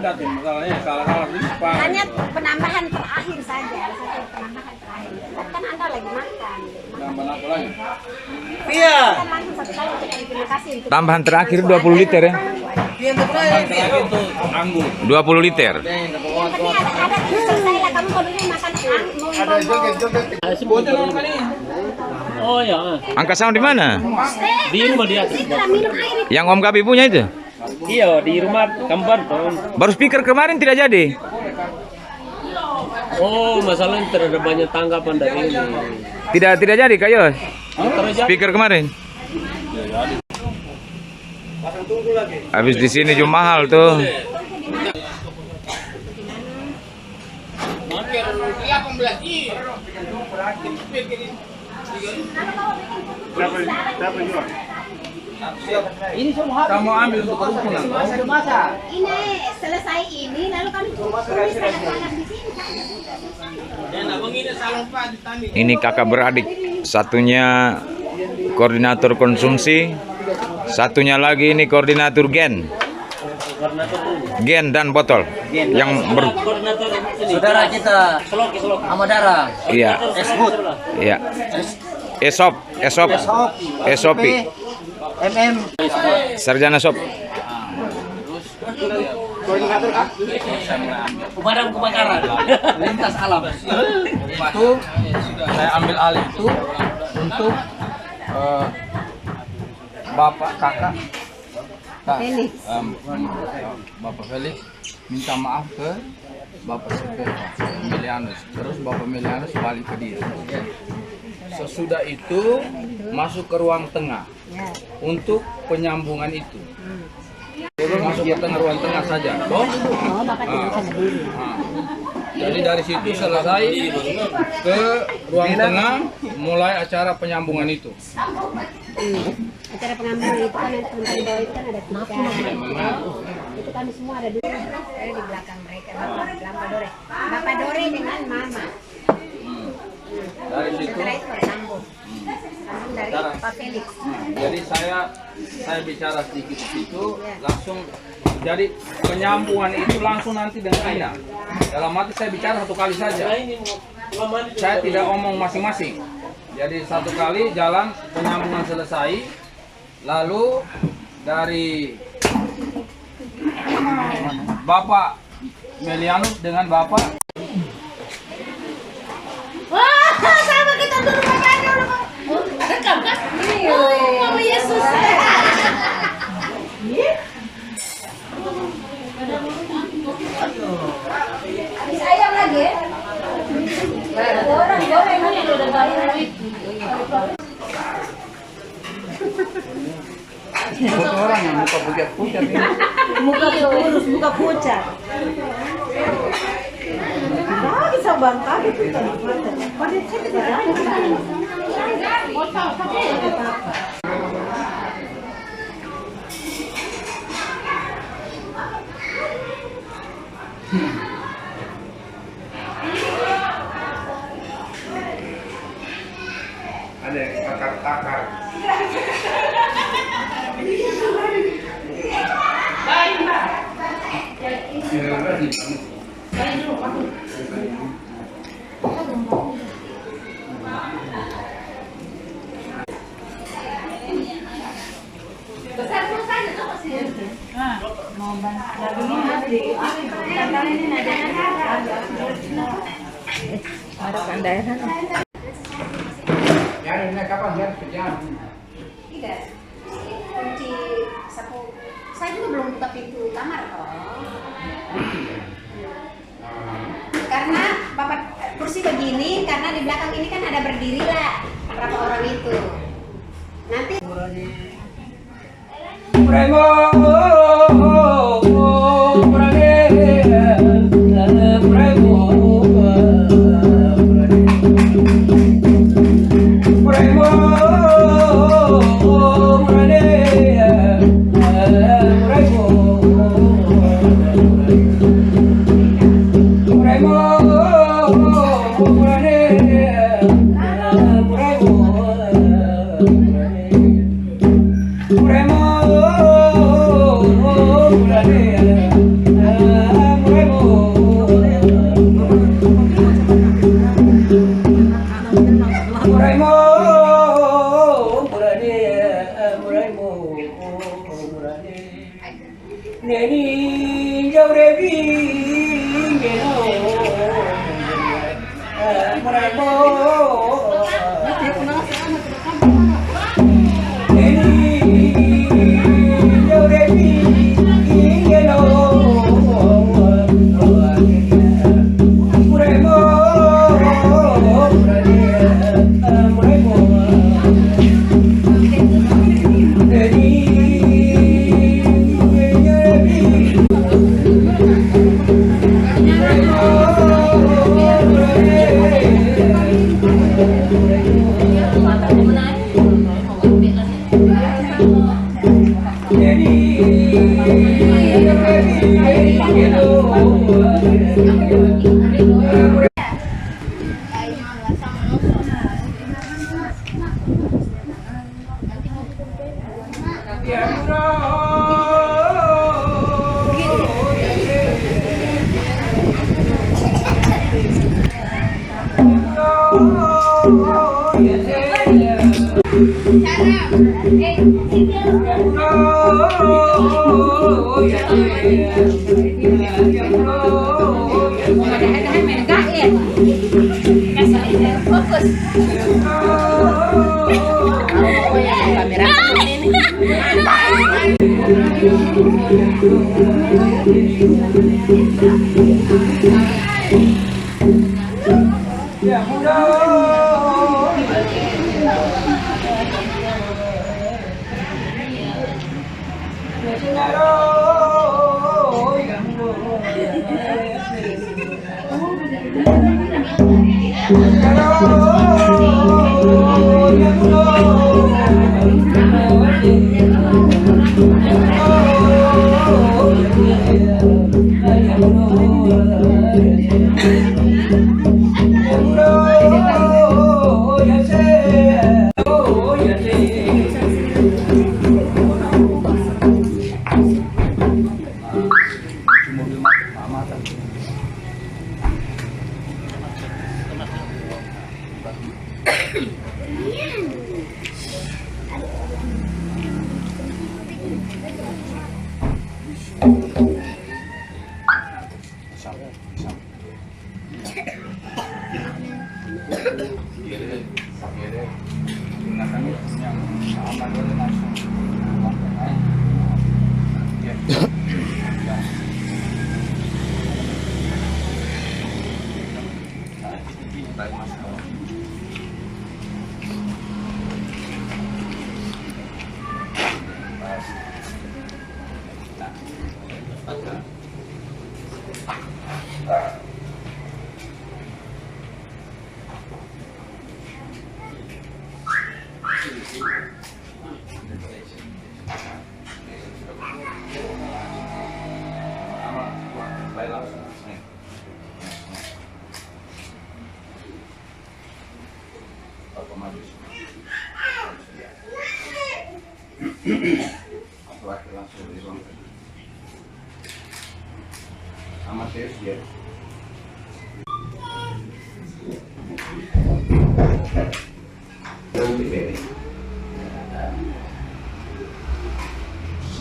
ada tuh masalahnya salah-salah lupa. Hanya penambahan terakhir saja, satu penambahan terakhir. Kan Anda lagi makan. Nambah apa lagi? Iya. Kan langsung satu kali untuk terima kasih untuk Tambahan terakhir 20 liter ya. Terakhir itu anggur. 20 liter. yang penting ada selesai lah kamu kalau dulu makan Oh ya, Angka sound di mana? di rumah dia. minum air. Yang Om Gabi punya itu? Iya, di rumah Kamban tuh. Baru speaker kemarin tidak jadi. Oh, masalahnya terhadap banyak tanggapan dari ini. Tidak jadi Kak Yos. Terus Speaker kemarin. Habis di sini cuma mahal tuh. Kamu ambil untuk kerukunan. Ini selesai ini lalu kan tulis anak-anak di sini. Ini kakak beradik. Satunya koordinator konsumsi, satunya lagi ini koordinator gen dan botol. Yang Saudara kita Amadara. Iya. Esbut. Iya. SOP. SOP. MM. Sarjana SOP. Pemadam kebakaran. Lintas alam. Itu saya ambil alih itu untuk bapak kakak Felix. Bapak Felix minta maaf ke Bapak Melianus. Terus Bapak Melianus balik ke dia. Sesudah itu masuk ke ruang tengah untuk penyambungan itu. Masuk ke ruang tengah saja, toh? Jadi dari situ selesai ke ruang tengah, mulai acara penyambungan itu. Acara pengambilan itu kan yang teman-teman bawa itu kan ada tiga. Itu kami semua ada dua di belakang mereka. Bapak Dore. Bapak Dore dengan Mama. Dari situ. Setelah itu bersambung. Sambung dari Pak Felix. Jadi saya bicara sedikit di situ, langsung jadi penyambungan itu langsung nanti dengan Aina. Dalam arti saya bicara satu kali saja. Saya tidak omong masing-masing. Jadi satu kali jalan penyambungan selesai, lalu dari Bapak Melianus dengan Bapak Sama kita dulu makanya rekam kan? Oh, Mama Yesus. Habis ayam lagi ya? Orang udah tahu. orang yang muka pucat-pucat ini. Muka kurus, muka pucat. Bisa bangka gitu kan. Ada yang takar-takar. Ya, ini kapan dia kerjaan? Tidak. Kunci sapu. Saya juga belum buka pintu kamar kok. Karena Bapak kursi begini, karena di belakang ini kan ada berdiri lah berapa orang itu. Nanti Premo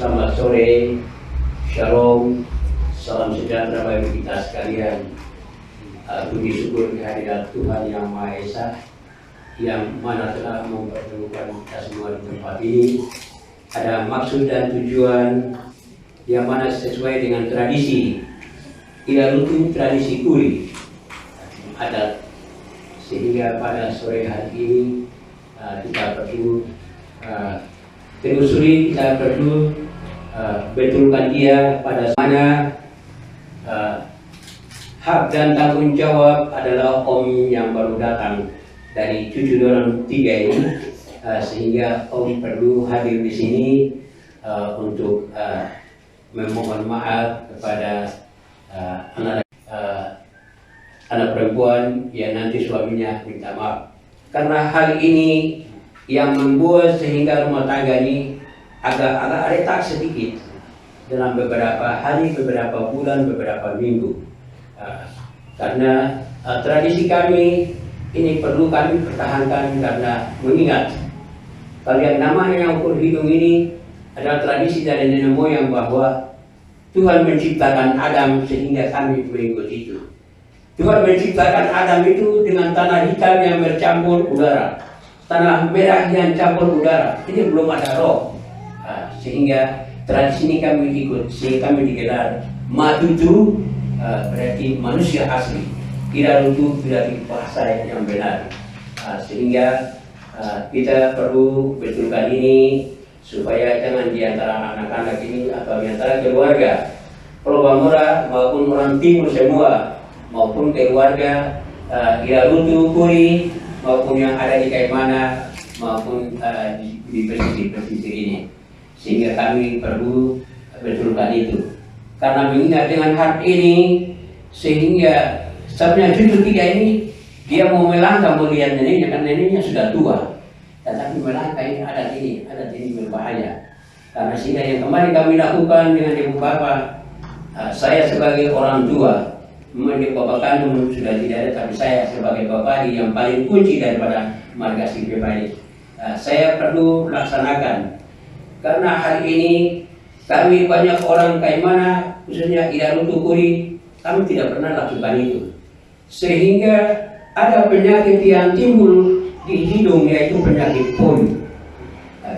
Selamat sore, shalom, salam sejahtera bagi kita sekalian. Puji syukur kehadirat Tuhan Yang Maha Esa, yang mana telah mempertemukan kita semua di tempat ini. Ada maksud dan tujuan yang mana sesuai dengan tradisi, tidak lupa tradisi kuri adat, sehingga pada sore hari ini kita perlu telusuri, kita perlu betulkan dia pada semuanya. Hak dan tanggung jawab adalah Om yang baru datang dari cucu dorang 3 ini, sehingga Om perlu hadir di sini untuk memohon maaf kepada anak perempuan yang nanti suaminya minta maaf. Karena hal ini yang membuat sehingga rumah tangga ini agak retak sedikit dalam beberapa hari, beberapa bulan, beberapa minggu. Karena tradisi kami ini perlu kami pertahankan, karena mengingat kalau yang namanya yang ukur hidung ini adalah tradisi dari nenek moyang bahwa Tuhan menciptakan Adam sehingga kami mengikut itu. Tuhan menciptakan Adam itu dengan tanah hitam yang bercampur udara, tanah merah yang campur udara. Ini belum ada roh. Sehingga tradisi ini kami ikut, sehingga kami digelar Matutu, berarti manusia asli. Irarutu berarti bahasa yang benar. Sehingga kita perlu betulkan ini supaya jangan di antara anak-anak ini atau di antara keluarga Probamora maupun orang timur semua, maupun keluarga Irarutu Kuri maupun yang ada di Kaimana maupun di pesisir ini, sehingga kami perlu betulkan itu karena mengingat dengan hal ini, sehingga sebenarnya cucu tiga ini dia mau melangkah melihat neneknya, karena neneknya sudah tua, tetapi melangkah ini adat ini berbahaya. Karena sehingga yang kemarin kami lakukan dengan ibu bapak, saya sebagai orang tua, memang bapak kandung sudah tidak ada, tapi saya sebagai bapak yang paling kunci daripada marga Sipi ini, saya perlu laksanakan. Karena hari ini kami banyak orang Kaimana, khususnya Irarutu Kuri, kami tidak pernah lakukan itu, sehingga ada penyakit yang timbul di hidung, yaitu penyakit poli.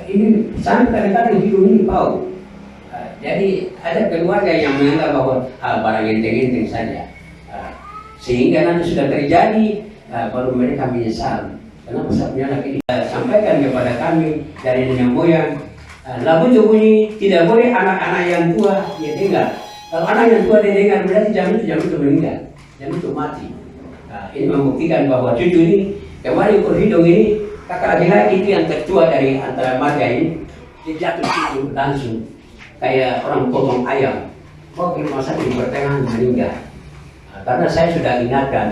Ini sampai kadang-kadang hidung ini bau. Jadi ada keluarga yang menganggap bahwa barang enteng-enteng saja, sehingga nanti sudah terjadi baru mereka menyesal. Kenapa sebenarnya ini sampaikan kepada kami dari nenek moyang, lagu bunyi tidak boleh anak-anak yang tua dia dengar. Kalau anak yang tua dia dengar berarti jam itu meninggal, jam itu mati. Ini membuktikan bahwa cucu ini kemarin ukur hidung ini kakak laki-laki itu yang tertua dari antara marga ini, dia jatuh situ langsung kayak orang potong ayam, mau ke rumah sakit di pertengahan meninggal. Karena saya sudah ingatkan,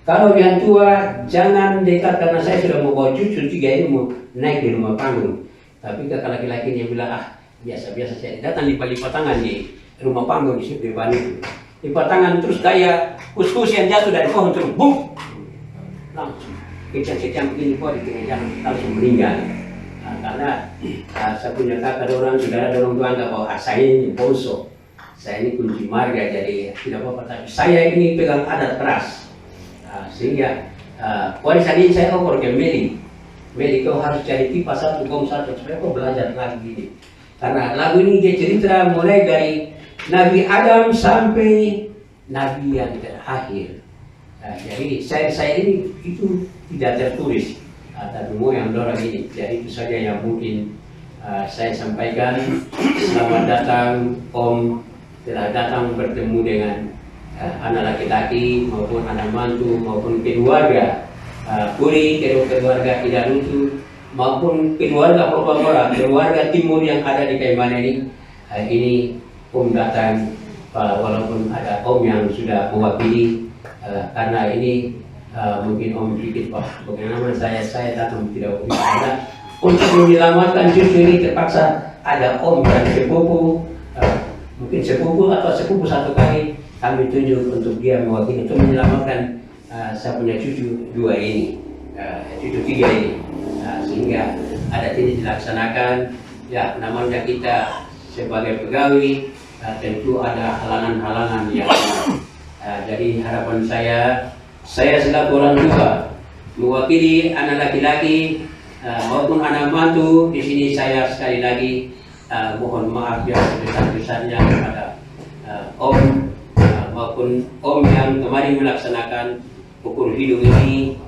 kalau yang tua jangan dekat, karena saya sudah mau bawa cucu tiga ini mau naik di rumah panggung. Tapi kakak laki-laki yang bilang, biasa-biasa saya datang di lipat tangan di rumah panggung di depan itu. Lipat tangan terus kayak kus-kus yang jatuh dari pohon terus, bum! Langsung kecang-kecang begini kok di tengah jalan, langsung meninggal. Karena saya punya kakak orang, saudara orang tua anggap bahwa saya ini boso, saya ini kunci marga, jadi tidak apa-apa. Tapi saya ini pegang adat keras, sehingga warisan ini saya oper ke Meli, kau harus cari pipa 1,1 supaya kau belajar lagi ini. Karena lagu ini dia cerita mulai dari Nabi Adam sampai Nabi yang terakhir. Jadi saya ini itu tidak tertulis, tapi moyang dorang ini. Jadi itu saja yang mungkin saya sampaikan. Selamat datang Om, telah datang bertemu dengan anak laki-laki maupun anak mantu maupun keluarga Kuri, keluarga Irarutu maupun keluarga Probamora, keluarga timur yang ada di Kaimana ini. Ini Om datang, walaupun ada Om yang sudah mewakili, karena ini mungkin Om pikir, bagaimana saya datang tidak bisa untuk menyelamatkan cucu ini, terpaksa ada Om dan sepupu, mungkin sepupu atau sepupu satu kali kami tunjuk untuk dia mewakili untuk menyelamatkan saya punya cucu dua ini, cucu tiga ini, sehingga adat ini dilaksanakan. Ya, namanya kita sebagai pegawai tentu ada halangan-halangan yang jadi harapan saya selaku orang tua mewakili anak laki-laki maupun anak mantu di sini, saya sekali lagi mohon maaf yang sebesar-besarnya kepada Om maupun Om yang kemarin melaksanakan ukur hidung ini.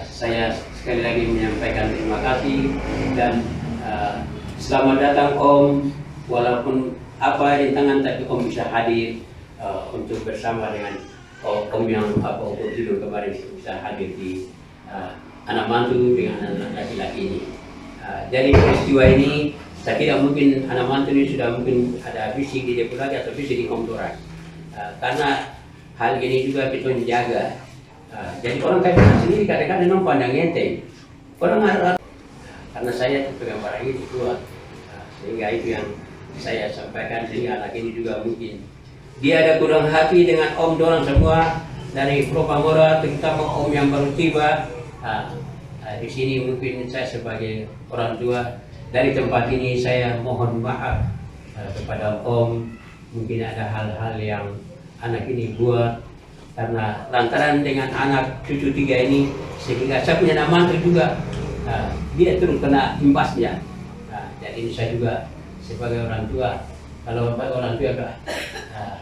Saya sekali lagi menyampaikan terima kasih dan selamat datang Om, walaupun apa rintangan tapi Om bisa hadir untuk bersama dengan Om yang ukur hidung kemarin bisa hadir di anak mantu dengan anak laki-laki ini. Jadi peristiwa ini saya kira mungkin anak mantu ini sudah mungkin ada visi di depulagi atau visi di Om Dorang, karena hal ini juga kita menjaga. Jadi orang Kaimana sendiri kadang-kadang non pandang enteng, orang harus, karena saya pegang barang ini keluar, sehingga itu yang saya sampaikan. Sehingga anak ini juga mungkin dia ada kurang hati dengan Om Dorang semua dari Probamora, terutama Om yang baru tiba. Di sini mungkin saya sebagai orang tua dari tempat ini saya mohon maaf kepada Om, mungkin ada hal-hal yang anak ini buat karena lantaran dengan anak cucu 3 ini sehingga saya punya anak mantu juga, dia turun kena imbasnya. Jadi saya juga sebagai orang tua, kalau orang tua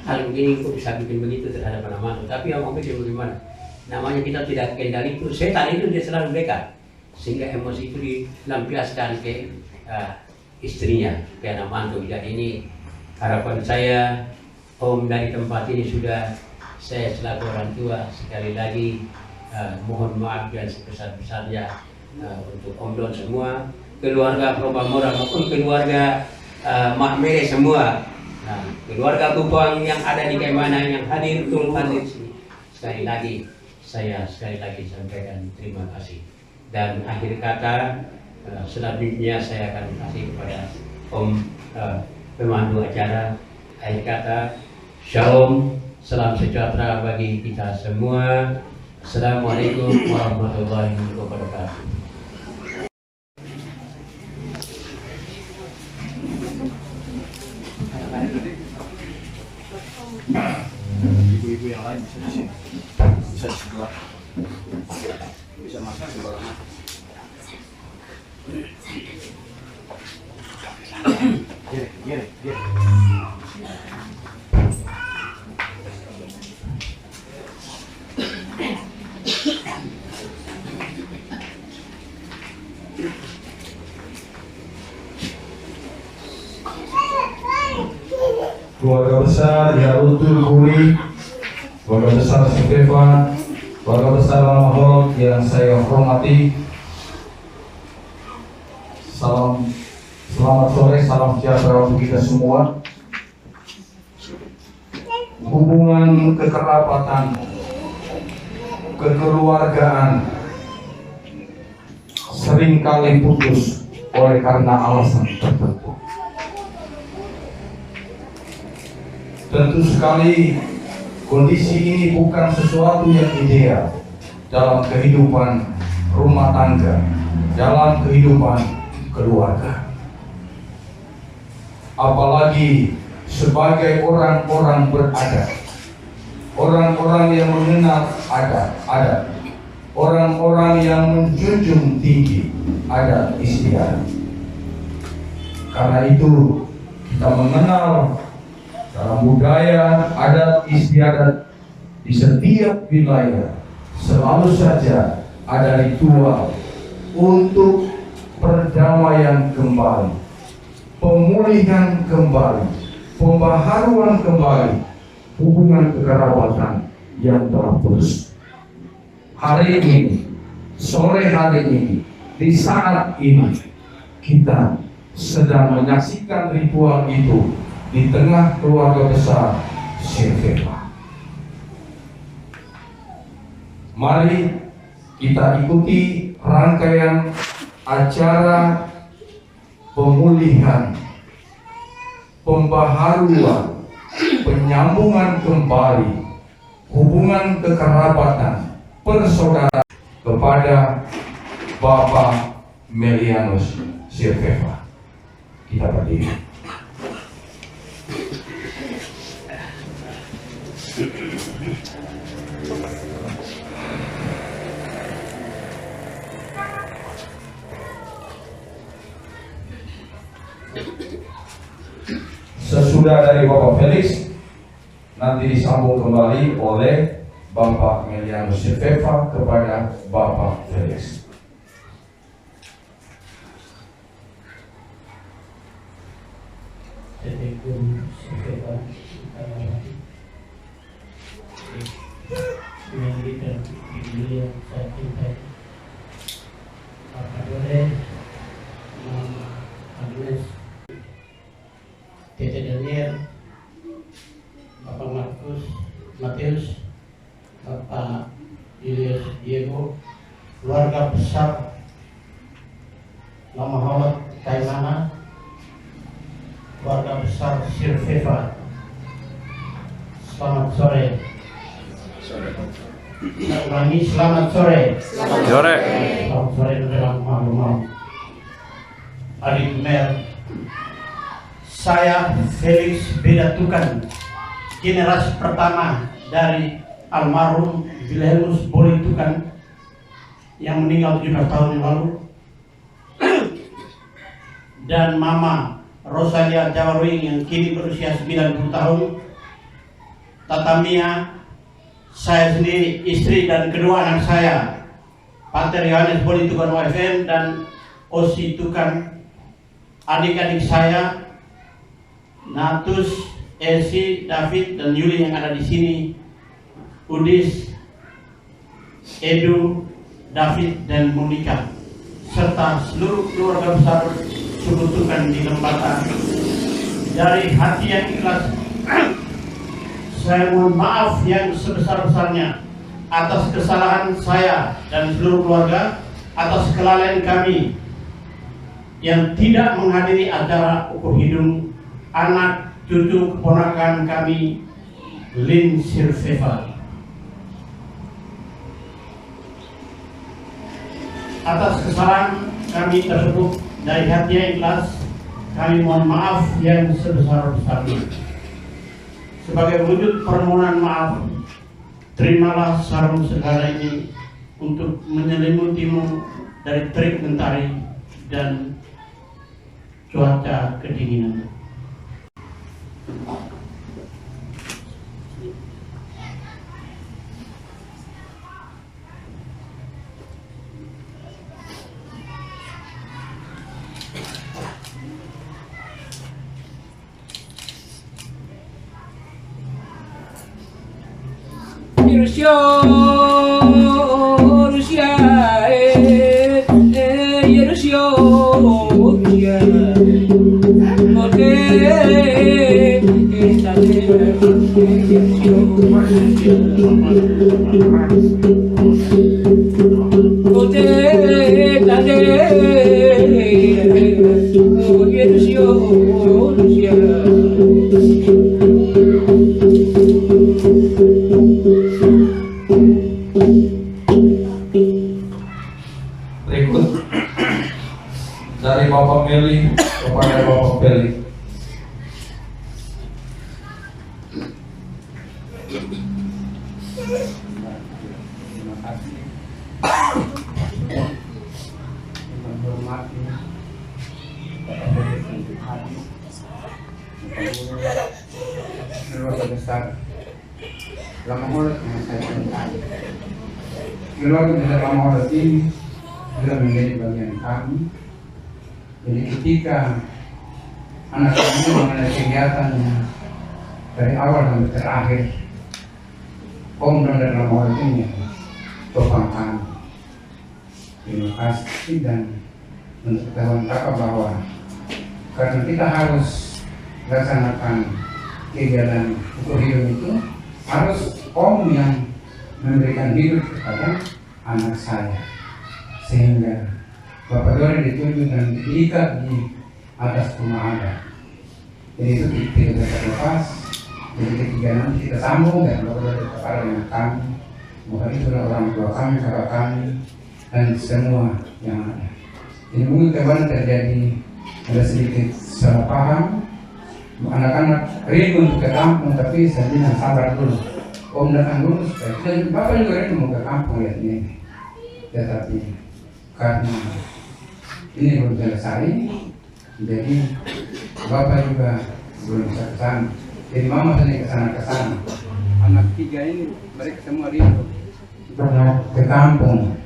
hal begini kok bisa bikin begitu terhadap anak mantu, tapi yang mau bikin bagaimana? Namanya kita tidak kendali itu, setan itu dia selalu dekat, sehingga emosi itu dilampiaskan ke istrinya, ke anak mantu. Jadi ini harapan saya, Om, dari tempat ini sudah saya selaku orang tua sekali lagi mohon maaf yang sebesar-besarnya untuk Om Don semua, keluarga Probamora maupun keluarga Mak Mere semua, keluarga Kupang yang ada di Kaimana yang hadir di sini. Sekali lagi saya sampaikan terima kasih. Dan akhir kata selanjutnya saya akan kasih kepada Om pemandu acara. Akhir kata, Shalom, salam sejahtera bagi kita semua. Assalamualaikum warahmatullahi wabarakatuh. Ibu-ibu yang lain bisa di sini, bisa di sebelah, bisa masuk di sebelah. Gini. Keluarga besar Yarutul Guri, keluarga besar Sifefa, keluarga besar Lamahol yang saya hormati, selamat sore, salam sejahtera untuk kita semua. Hubungan kekerabatan, kekeluargaan seringkali putus oleh karena alasan tertentu. Tentu sekali kondisi ini bukan sesuatu yang ideal dalam kehidupan rumah tangga, dalam kehidupan keluarga. Apalagi sebagai orang-orang beradat, orang-orang yang mengenal adat, orang-orang yang menjunjung tinggi adat istiadat. Karena itu kita mengenal dalam budaya adat istiadat di setiap wilayah selalu saja ada ritual untuk perdamaian kembali, pemulihan kembali, pembaharuan kembali hubungan kekerabatan yang telah putus. Hari ini, sore hari ini, di saat ini kita sedang menyaksikan ritual itu di tengah keluarga besar Sirfefa. Mari kita ikuti rangkaian acara pemulihan, pembaharuan, penyambungan kembali hubungan kekerabatan, persaudaraan kepada Bapak Melianus Sirfefa. Kita berdiri. Sesudah dari Bapak Felix, nanti disambung kembali oleh Bapak Melianus Sirfefa kepada Bapak Felix. Bapak Dore, Mama Agnes, Tete Daniel, Bapak Matius, Bapak Julius Diego, keluarga besar Lamahol Kaimana, keluarga besar Sirfefa. Selamat sore. Ulangi, selamat sore. Sore. Selamat sore dalam malam. Adik Mer, saya Felix Bedatukan, generasi pertama dari almarhum Wilhelmus Bolitukan yang meninggal 17 tahun yang lalu, dan Mama Rosalia Jawaruing yang kini berusia 90 tahun, Tatamia, saya sendiri, istri dan kedua anak saya, Pater Yohanes Bolitukan OFM dan Osi Tukan, adik-adik saya, Natus, Esi, David, dan Yuli yang ada di sini, Udis, Edu, David, dan Monica, serta seluruh keluarga besar suku Tukan di Lembata. Dari hati yang ikhlas, saya mohon maaf yang sebesar-besarnya atas kesalahan saya dan seluruh keluarga, atas kelalaian kami yang tidak menghadiri acara ukur hidung anak cucu keponakan kami, Lin Sirfeva. Atas kesalahan kami tersebut, dari hati yang ikhlas, kami mohon maaf yang sebesar-besarnya. Sebagai wujud permohonan maaf, terimalah sarung segala ini untuk menyelimutimu dari terik mentari dan cuaca kedinginan. Berikut dari Bapak Meli kepada Bapak Feli. Terima kasih. Menghormati Bapak Feli untuk hadir. Keluarga besar Lamahorot yang saya cintai. Keluarga besar Lamahorot ini sudah menjadi bagian kami. Jadi ketika anak kami mengenai kegiatannya dari awal sampai terakhir, Om dan Lamahorot ini topang kami. Terima kasih, dan untuk ketahuan kakak bahwa karena kita harus laksanakan kegiatan ukur hidup itu, harus Om yang memberikan hidup kepada anak saya, sehingga Bapak Dori ditunjuk dan diikat di atas rumah adat. Jadi itu tidak bisa terlepas. Jadi ketiga nanti kita sambung dan Bapak Dori kepada dengan kami. Bukan itulah orang tua kami, kakak kami, dan semua yang ada. Jadi mungkin kemarin terjadi ada sedikit salah paham. Anak-anak rindu untuk ke kampung, tapi saya bilang sabar dulu. Om datang dulu supaya kita, Bapak juga rindu mau ke kampung lihat ini. Tetapi karena ini belum selesai, jadi Bapak juga belum bisa ke sana. Jadi Mama sendiri ke sana. Anak tiga ini mereka semua rindu untuk ke kampung.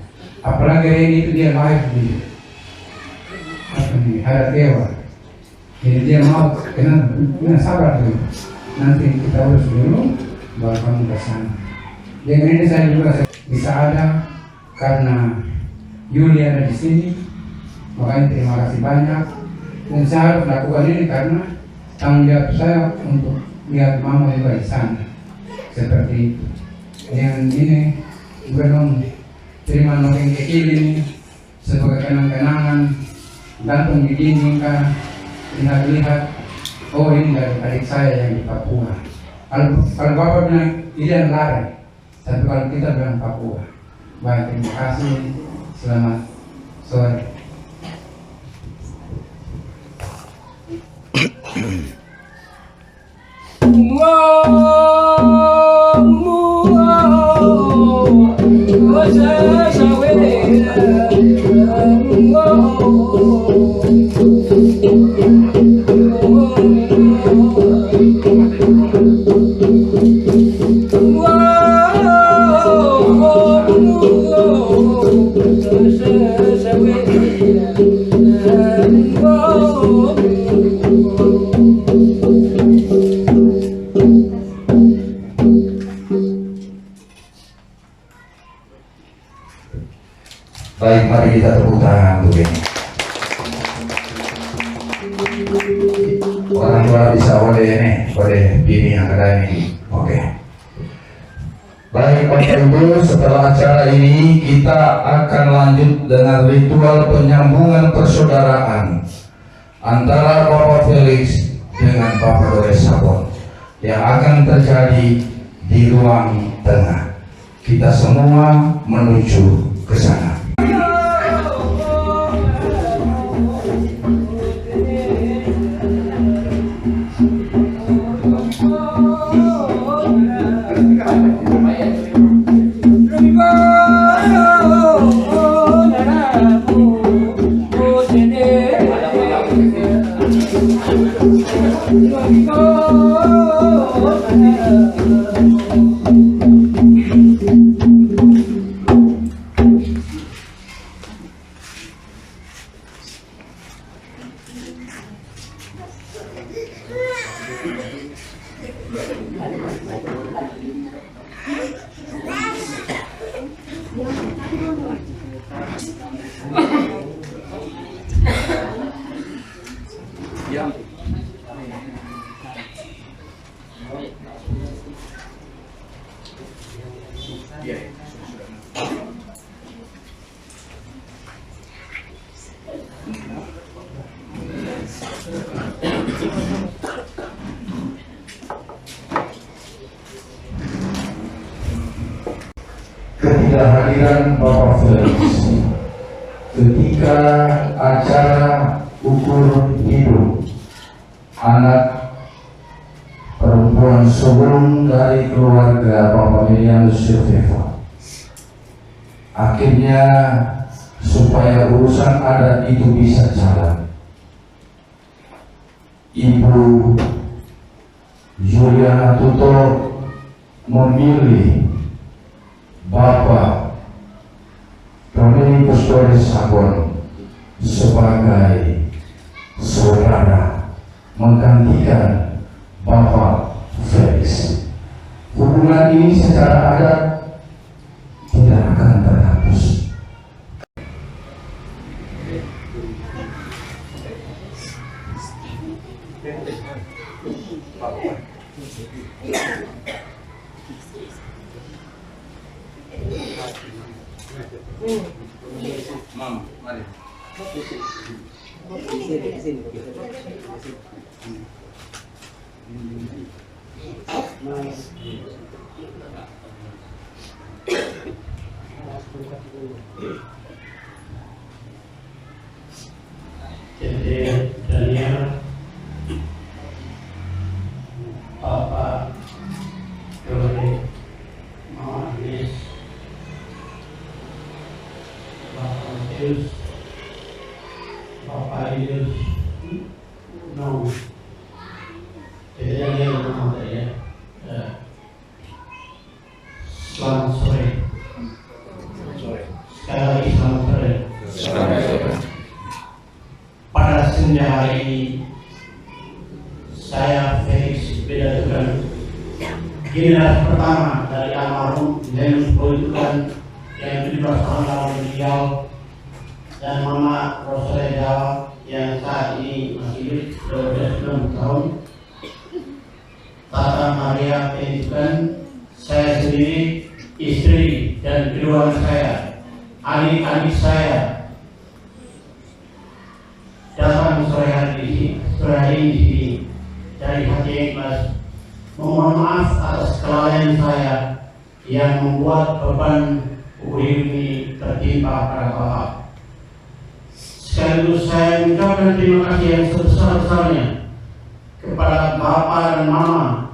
Apalagi ini itu dia lahir di Hadat Dewa. Jadi dia mau kenal sabar dulu. Nanti kita urus dulu, baru kamu ke sana. Dengan ini saya juga bisa ada karena Yuli ada di sini. Makanya terima kasih banyak. Dan saya harus lakukan ini karena tanggung jawab saya untuk lihat Mama juga di sana. Seperti itu. Dengan ini belum terima nongeng kecil ini sebagai kenang-kenangan, gantung di dinding kan. Lihat-lihat, oh ini dari adik saya yang di Papua. Kalau Bapak bilang ini yang lari, tapi kalau kita bilang Papua. Baik, terima kasih. Selamat sore. Wow. Baik, mari kita tepuk tangan untuk ini. Orang tua bisa oleh ini, oleh bini yang ada ini. Oke. Baik Bapak Ibu, setelah acara ini kita akan lanjut dengan ritual penyambungan persaudaraan antara Bapak Felix dengan Bapak Dore Sabon yang akan terjadi di ruang tengah. Kita semua menuju ke sana. Ketidakhadiran Bapak Felix ketika acara ukur hidup anak perempuan sulung dari keluarga Bapak Milianus Silveva, akhirnya supaya urusan adat itu bisa jalan, Ibu Juliana Tuto memilih Bapak Dominikus Dore Sabon sebagai saudara menggantikan Bapak Felix. Hubungan ini secara adat tidak akan terhapus. Mama, mari. Dede Daniel, Bapak Dore, Mama Agnes, Bapak Matius, Bapak Idus, no, Dede Daniel nama ya. Selamat sore. Sekali lagi selamat sore. Pada senja hari ini, saya Felix Bedatukan, generasi pertama dari almarhum Lenus Boytukan yang 17 tahun lalu meninggal, dan Mama Rosalia Jawa yang saat ini masih hidup 29 tahun, Tata Maria Bedatukan, saya sendiri, istri dan kedua anak saya, adik-adik saya, datang sore hari ini di sini dari hati yang ikhlas, memohon maaf atas kelalaian saya yang membuat beban ukur ini tertimpa pada Bapak. Sekaligus saya mengucapkan terima kasih yang sebesar-besarnya kepada Bapak dan Mama,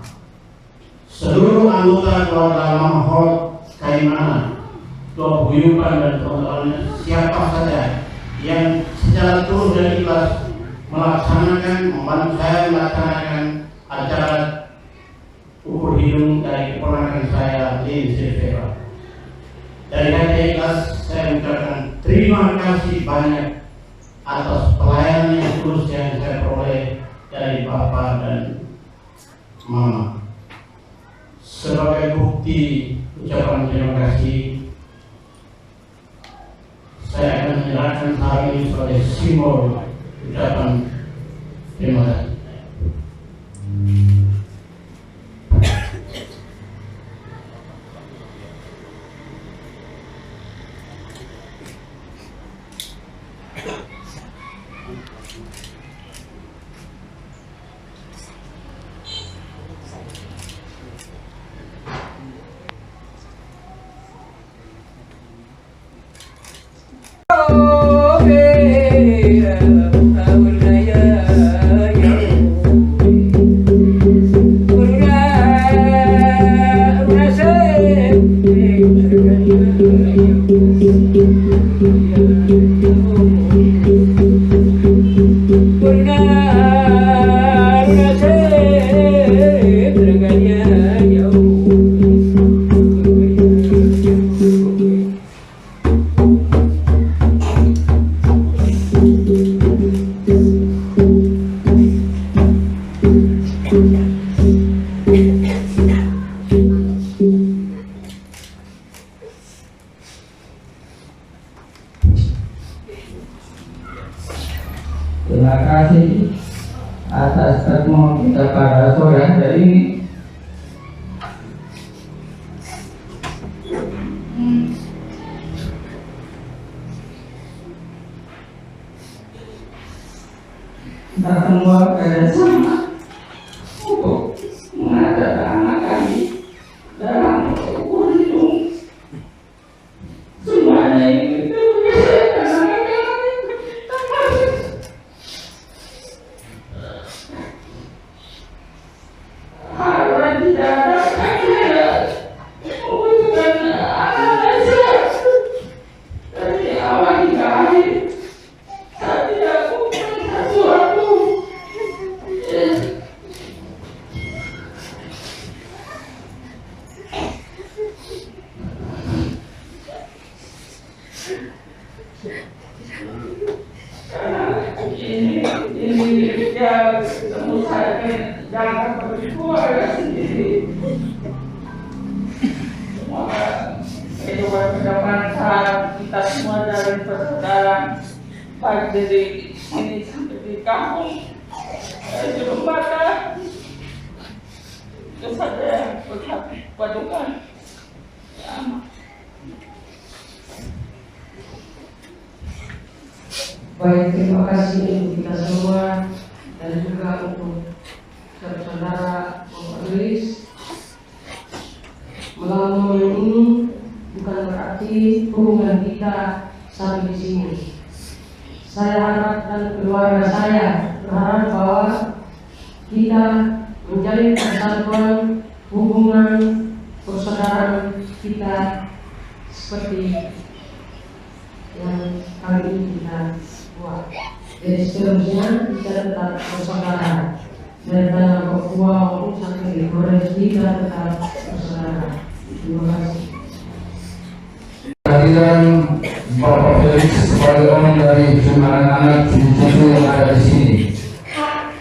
seluruh anggota keluarga Mama Hot Kaimana, Tua Buyupan dan teman-temannya, siapa saja yang secara tulus dan ikhlas membantu saya melaksanakan acara ukur hidung dari keponakan saya, Lin Silvera. Dari hati ikhlas saya mengucapkan terima kasih banyak atas pelayanan yang tulus yang saya peroleh dari Bapak dan Mama. Sebagai bukti ucapan terima kasih, saya akan menyerahkan hal ini sebagai simbol ucapan terima kasih. Terima kasih atas pertemuan kita pada sore hari ini. Kita semua bersama untuk mengadakan anak kami dalam ukur hidup. Semuanya ini ya ketemu saya jangan berdua sendiri. Semoga kehidupan bangsa kita semua dari persaudaraan, baik dari sini sampai di kampung, di lembaga, itu saja padukan. Baik, terima kasih untuk kita semua dan juga untuk saudara Felis. Melalui momen ini bukan berarti hubungan kita sampai di sini. Saya harap dan keluarga saya berharap bahwa kita menjalin persatuan hubungan persaudaraan kita seperti yang kali ini kita buat. Jadi seterusnya kita tetap bersaudara dari tanah Papua maupun sampai di Flores kita tetap bersaudara. Terima kasih. Kehadiran Bapak Felix sebagai orang dari anak-anak cucu yang ada di sini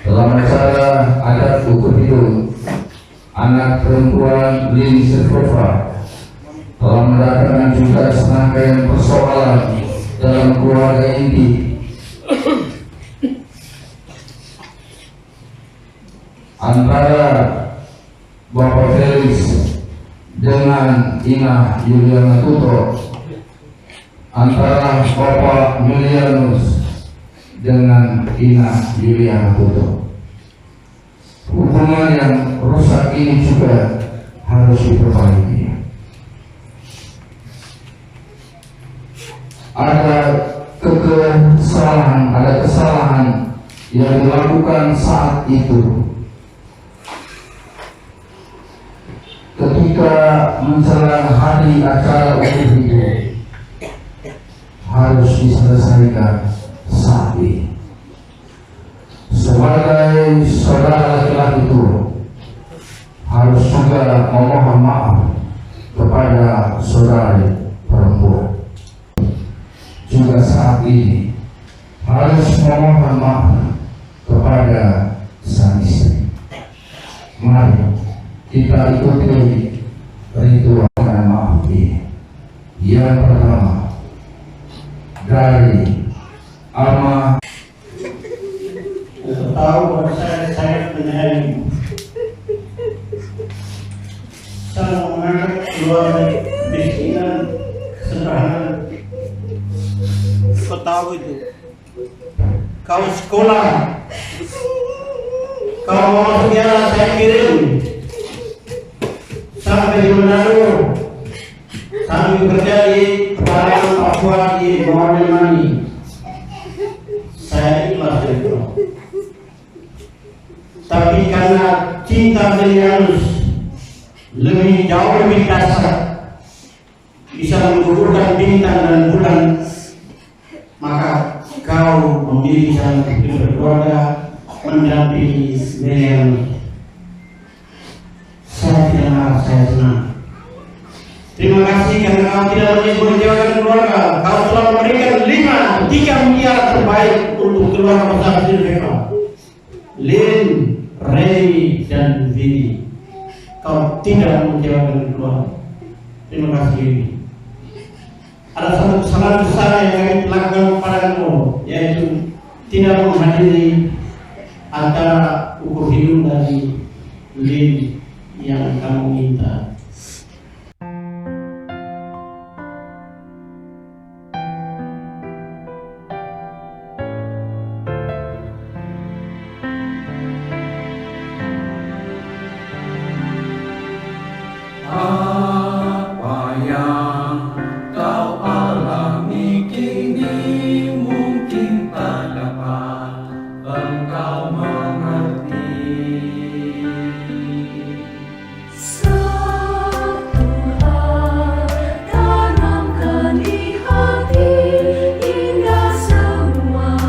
dalam acara adat ukur hidup anak perempuan Lin Silva telah mendatangkan juga serangkaian persoalan dalam keluarga inti antara Bapak Felix dengan Ina Yuliana Tuto, antara Bapak Julianus dengan Ina Yuliana Tuto. Hubungan yang rusak ini juga harus diperbaiki. Ada kesalahan yang dilakukan saat itu ketika menjelang hari acara ukur hidup harus diselesaikan saat ini. Sebagai saudara laki-laki itu harus juga memohon maaf kepada saudari perempuan. juga saat ini harus memohon maaf kepada sang istri. Mari kita ikuti ritual dengan maaf ini. Yang pertama dari Alma. Tahu bahwa saya menyayangi, saya mengangkat keluarga kemiskinan, kesederhanaan. Kau tahu itu. Kau sekolah, kau mau sekolah saya kirim sampai di Manado, sambil kerja di Palembang, Papua, di Mani. Saya ikhlas itu. Tapi karena cinta beliau lebih jauh lebih dasar, bisa menggugurkan bintang dan bulan, maka kau memilih sang berkeluarga mendampingi beliau. Saya tidak marah, saya senang. Terima kasih karena kau tidak mengecewakan keluarga. Kau telah memberikan 3 miliar terbaik untuk keluarga besar Silveka. Lin, Rey, dan Vini. Kau tidak mengecewakan keluarga. Terima kasih. Ada satu kesalahan besar yang kami lakukan kepadamu, yaitu tidak menghadiri acara ukur hidup dari Lin yang kamu minta. Apa yang kau alami kini mungkin tak dapat engkau mengerti. Satu hal tanamkan di hati, indah semua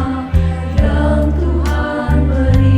yang Tuhan beri.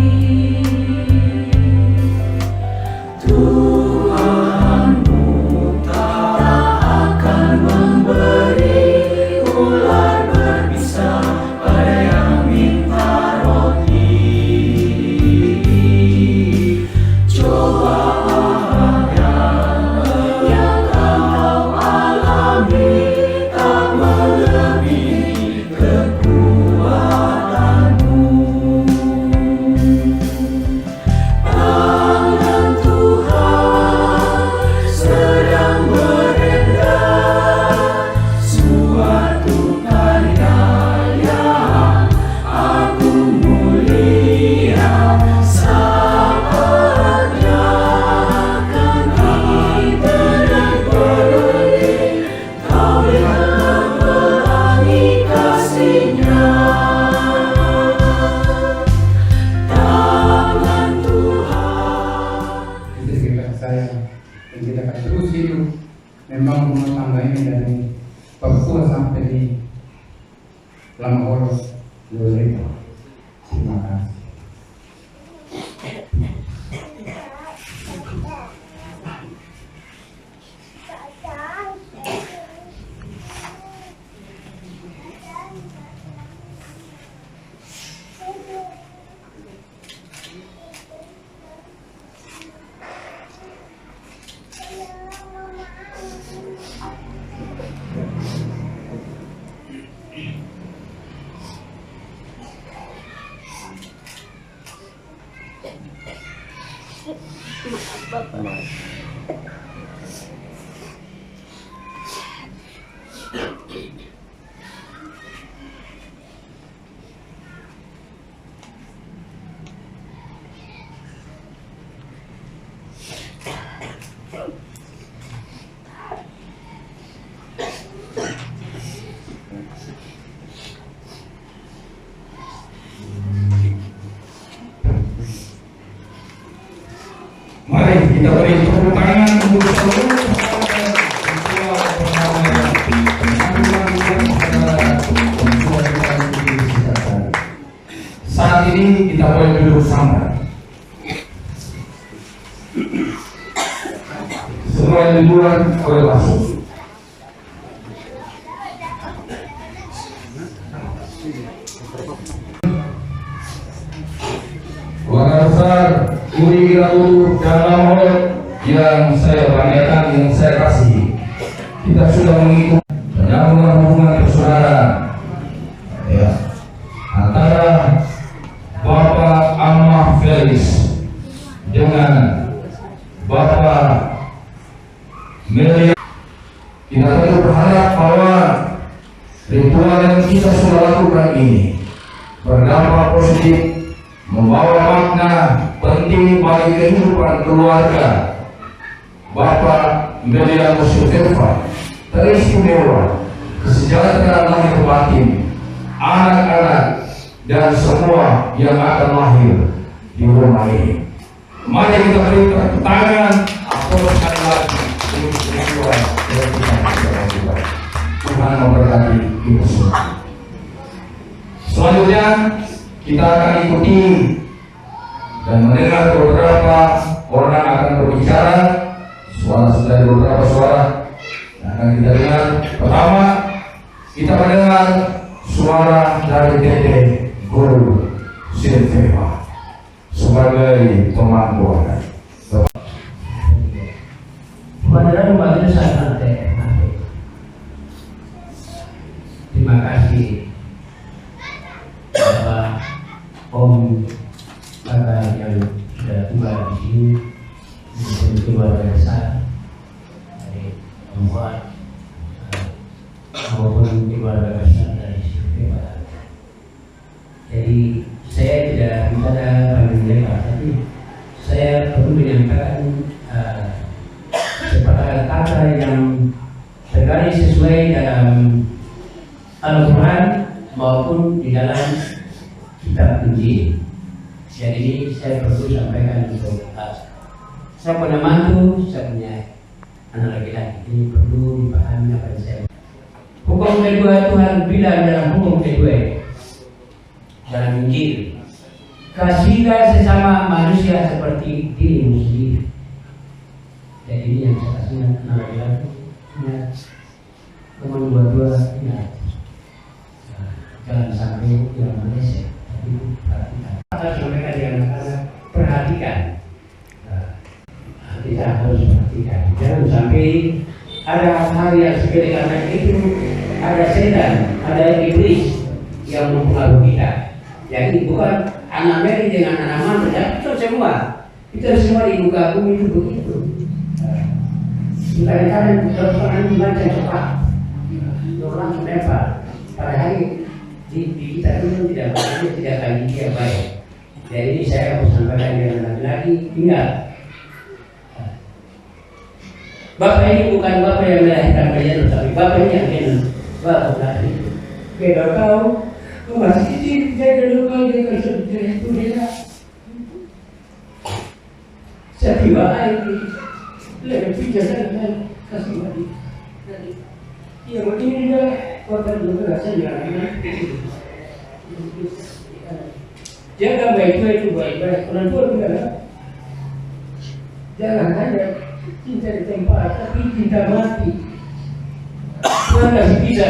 Kita akan terus hidup memang rumah tangga ini dari Papua sampai di Lamahoro, Loreta. Terima kasih. Mari kita beri tepuk tangan untuk seluruh saat ini kita boleh duduk santai. Semua yang di luar boleh masuk. Keluarga besar Uri Giraulu dan Lamhot yang saya banggakan, yang saya kasih, kita sudah mengikuti penyambungan hubungan persaudaraan ya, antara Bapak Ahmad Felix dengan Bapak Melian. Kita tentu berharap bahwa ritual yang kita sudah lakukan ini berdampak positif, membawa makna penting bagi kehidupan keluarga Bapak Melian Musyafirfa, teristimewa, kesejahteraan lahir batin, anak-anak dan semua yang akan lahir di rumah ini. Mari kita beri tepuk tangan atau sekali lagi untuk peristiwa yang kita lakukan. Tuhan memberkati kita semua. Selanjutnya kita akan ikuti dan mendengar beberapa orang akan berbicara. Sudah beberapa suara yang akan kita dengar. Pertama, kita mendengar suara dari Dede Guru Silveva sebagai pemangku. Kepada majelis santai, terima kasih Bapak Om Bapak yang sudah tiba di sini, menjadi keluarga besar dari Ombuat maupun keluarga besar dari Silveva. Jadi saya tidak bicara panjang lebar, tapi saya perlu menyampaikan kata yang tergaris sesuai dalam Al-Quran maupun di dalam kitab Injil. Jadi saya perlu sampaikan untuk saya punya mantu, saya punya anak laki-laki, ini perlu dipahami apa yang saya. Hukum kedua Tuhan bilang dalam hukum kedua dalam Injil, kasihlah sesama manusia seperti dirimu sendiri. Jadi ini yang saya kasih anak laki-laki, ingat, teman dua-dua ingat, jangan sampai yang meleset, tapi perhatikan. Kita sampaikan yang anak-anak, perhatikan. Kita harus perhatikan, jangan sampai ada hal yang sepele karena itu ada setan, ada iblis yang mempengaruhi kita. Jadi bukan anak Mary dengan anak Mama, itu semua. Itu semua di muka bumi itu begitu. Kadang-kadang orang membaca cepat, orang melempar. Padahal di kita itu tidak kali dia baik. Jadi saya harus sampaikan dengan lagi-lagi, ingat. Bapak ini bukan bapak yang melahirkan kalian, tapi bapak ini yang kena bapak lahir itu. Beda kau masih kecil, jaga dulu dia kerja itu dia. Saya tiba lagi, lebih bicara dengan kasih mati. Iya begini dia, bapak dulu rasa jangan. Jaga baik-baik itu baik-baik. Orang tua juga lah. Jangan hanya cinta di tempat, tapi cinta mati. Tuhan kasih bisa,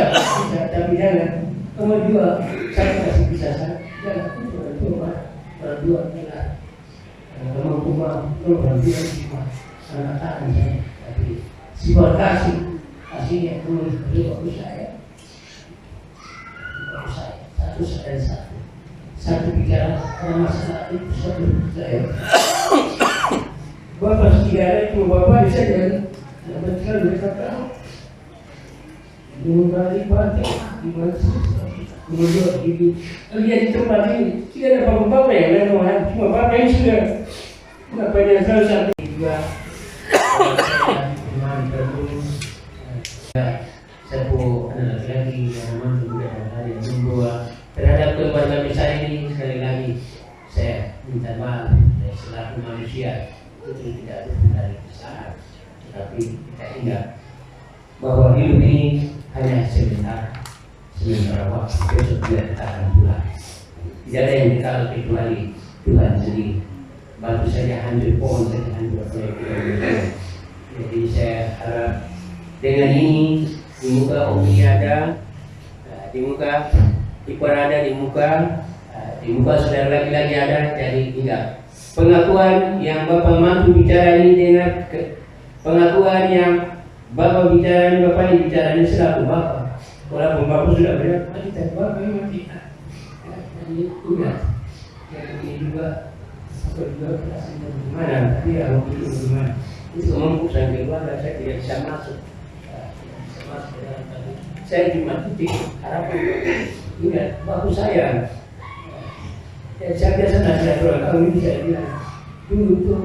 tapi jangan. Kamu juga, saya kasih bisa, jangan. Orang tua, orang tua, jangan. Kamu rumah, orang tua, sangat tahan saya. Tapi sifat kasihnya kamu beri saya. Satu bicara karena masalah itu satu saya. Bapak sekian itu bapak bisa jadi betul mereka tahu. Menggali pantai di mana kemudian ini lihat di tempat ini tidak ada bapak-bapak yang lain cuma bapak yang sudah apa yang selalu satu juga. Sepuh anak laki-laki yang mampu dan hari yang membawa terhadap keluarga besar ini. Sekali lagi saya minta maaf selaku manusia itu tidak dari kesalahan, tetapi kita ingat bahwa hidup ini hanya sementara waktu, besok tidak kita akan pulang. Tidak ada yang kekal kecuali Tuhan sendiri. Batu saja hancur, pohon saja hancur. Jadi saya harap dengan ini di muka Om ada di muka, ipar ada di muka saudara laki-laki ada, jadi tidak. Pengakuan yang Bapak mampu bicara ini dengan pengakuan yang Bapak bicara ini, Bapak ini bicara ini selaku Bapak. Walaupun Bapak sudah benar, kita Bapak memang tidak. Jadi ingat, jadi juga rasanya bagaimana, tapi kalau itu bagaimana? Itu mampu saya keluarga, saya tidak bisa masuk. Saya cuma titik harapan. Ingat, Bapak saya. Saya biasa nasihat orang kami bisa bilang dulu tuh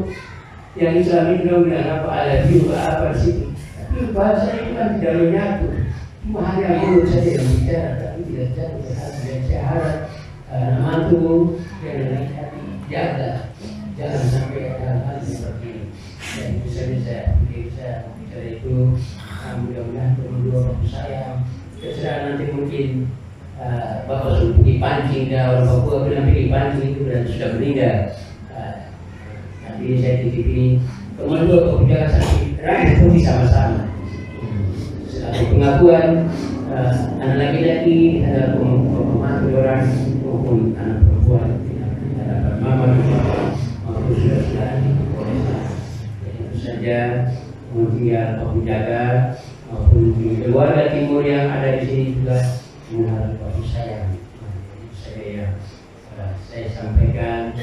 yang Islam itu bilang apa ada juga apa di situ. Tapi bahasa itu kan tidak menyatu. Cuma hanya mulut saja yang bicara, tapi tidak jatuh ke hati. Dan saya harap mantu yang hati jaga, jangan sampai ada hal seperti ini. Dan bisa saya bicara itu mudah-mudahan berdua waktu saya. Terserah nanti mungkin Bapak sudah pergi pancing, dan orang Papua bilang pergi pancing itu dan sudah meninggal. Nanti saya titipi kemudian dua kebijakan sakit rakyat pun sama-sama. Selalu pengakuan anak laki-laki adalah pembantu orang maupun anak perempuan, anak mama maupun saudara-saudara. Jadi itu saja kemudian penjaga maupun di keluarga timur yang ada di sini juga mengalami kasih sayang. Saya sampaikan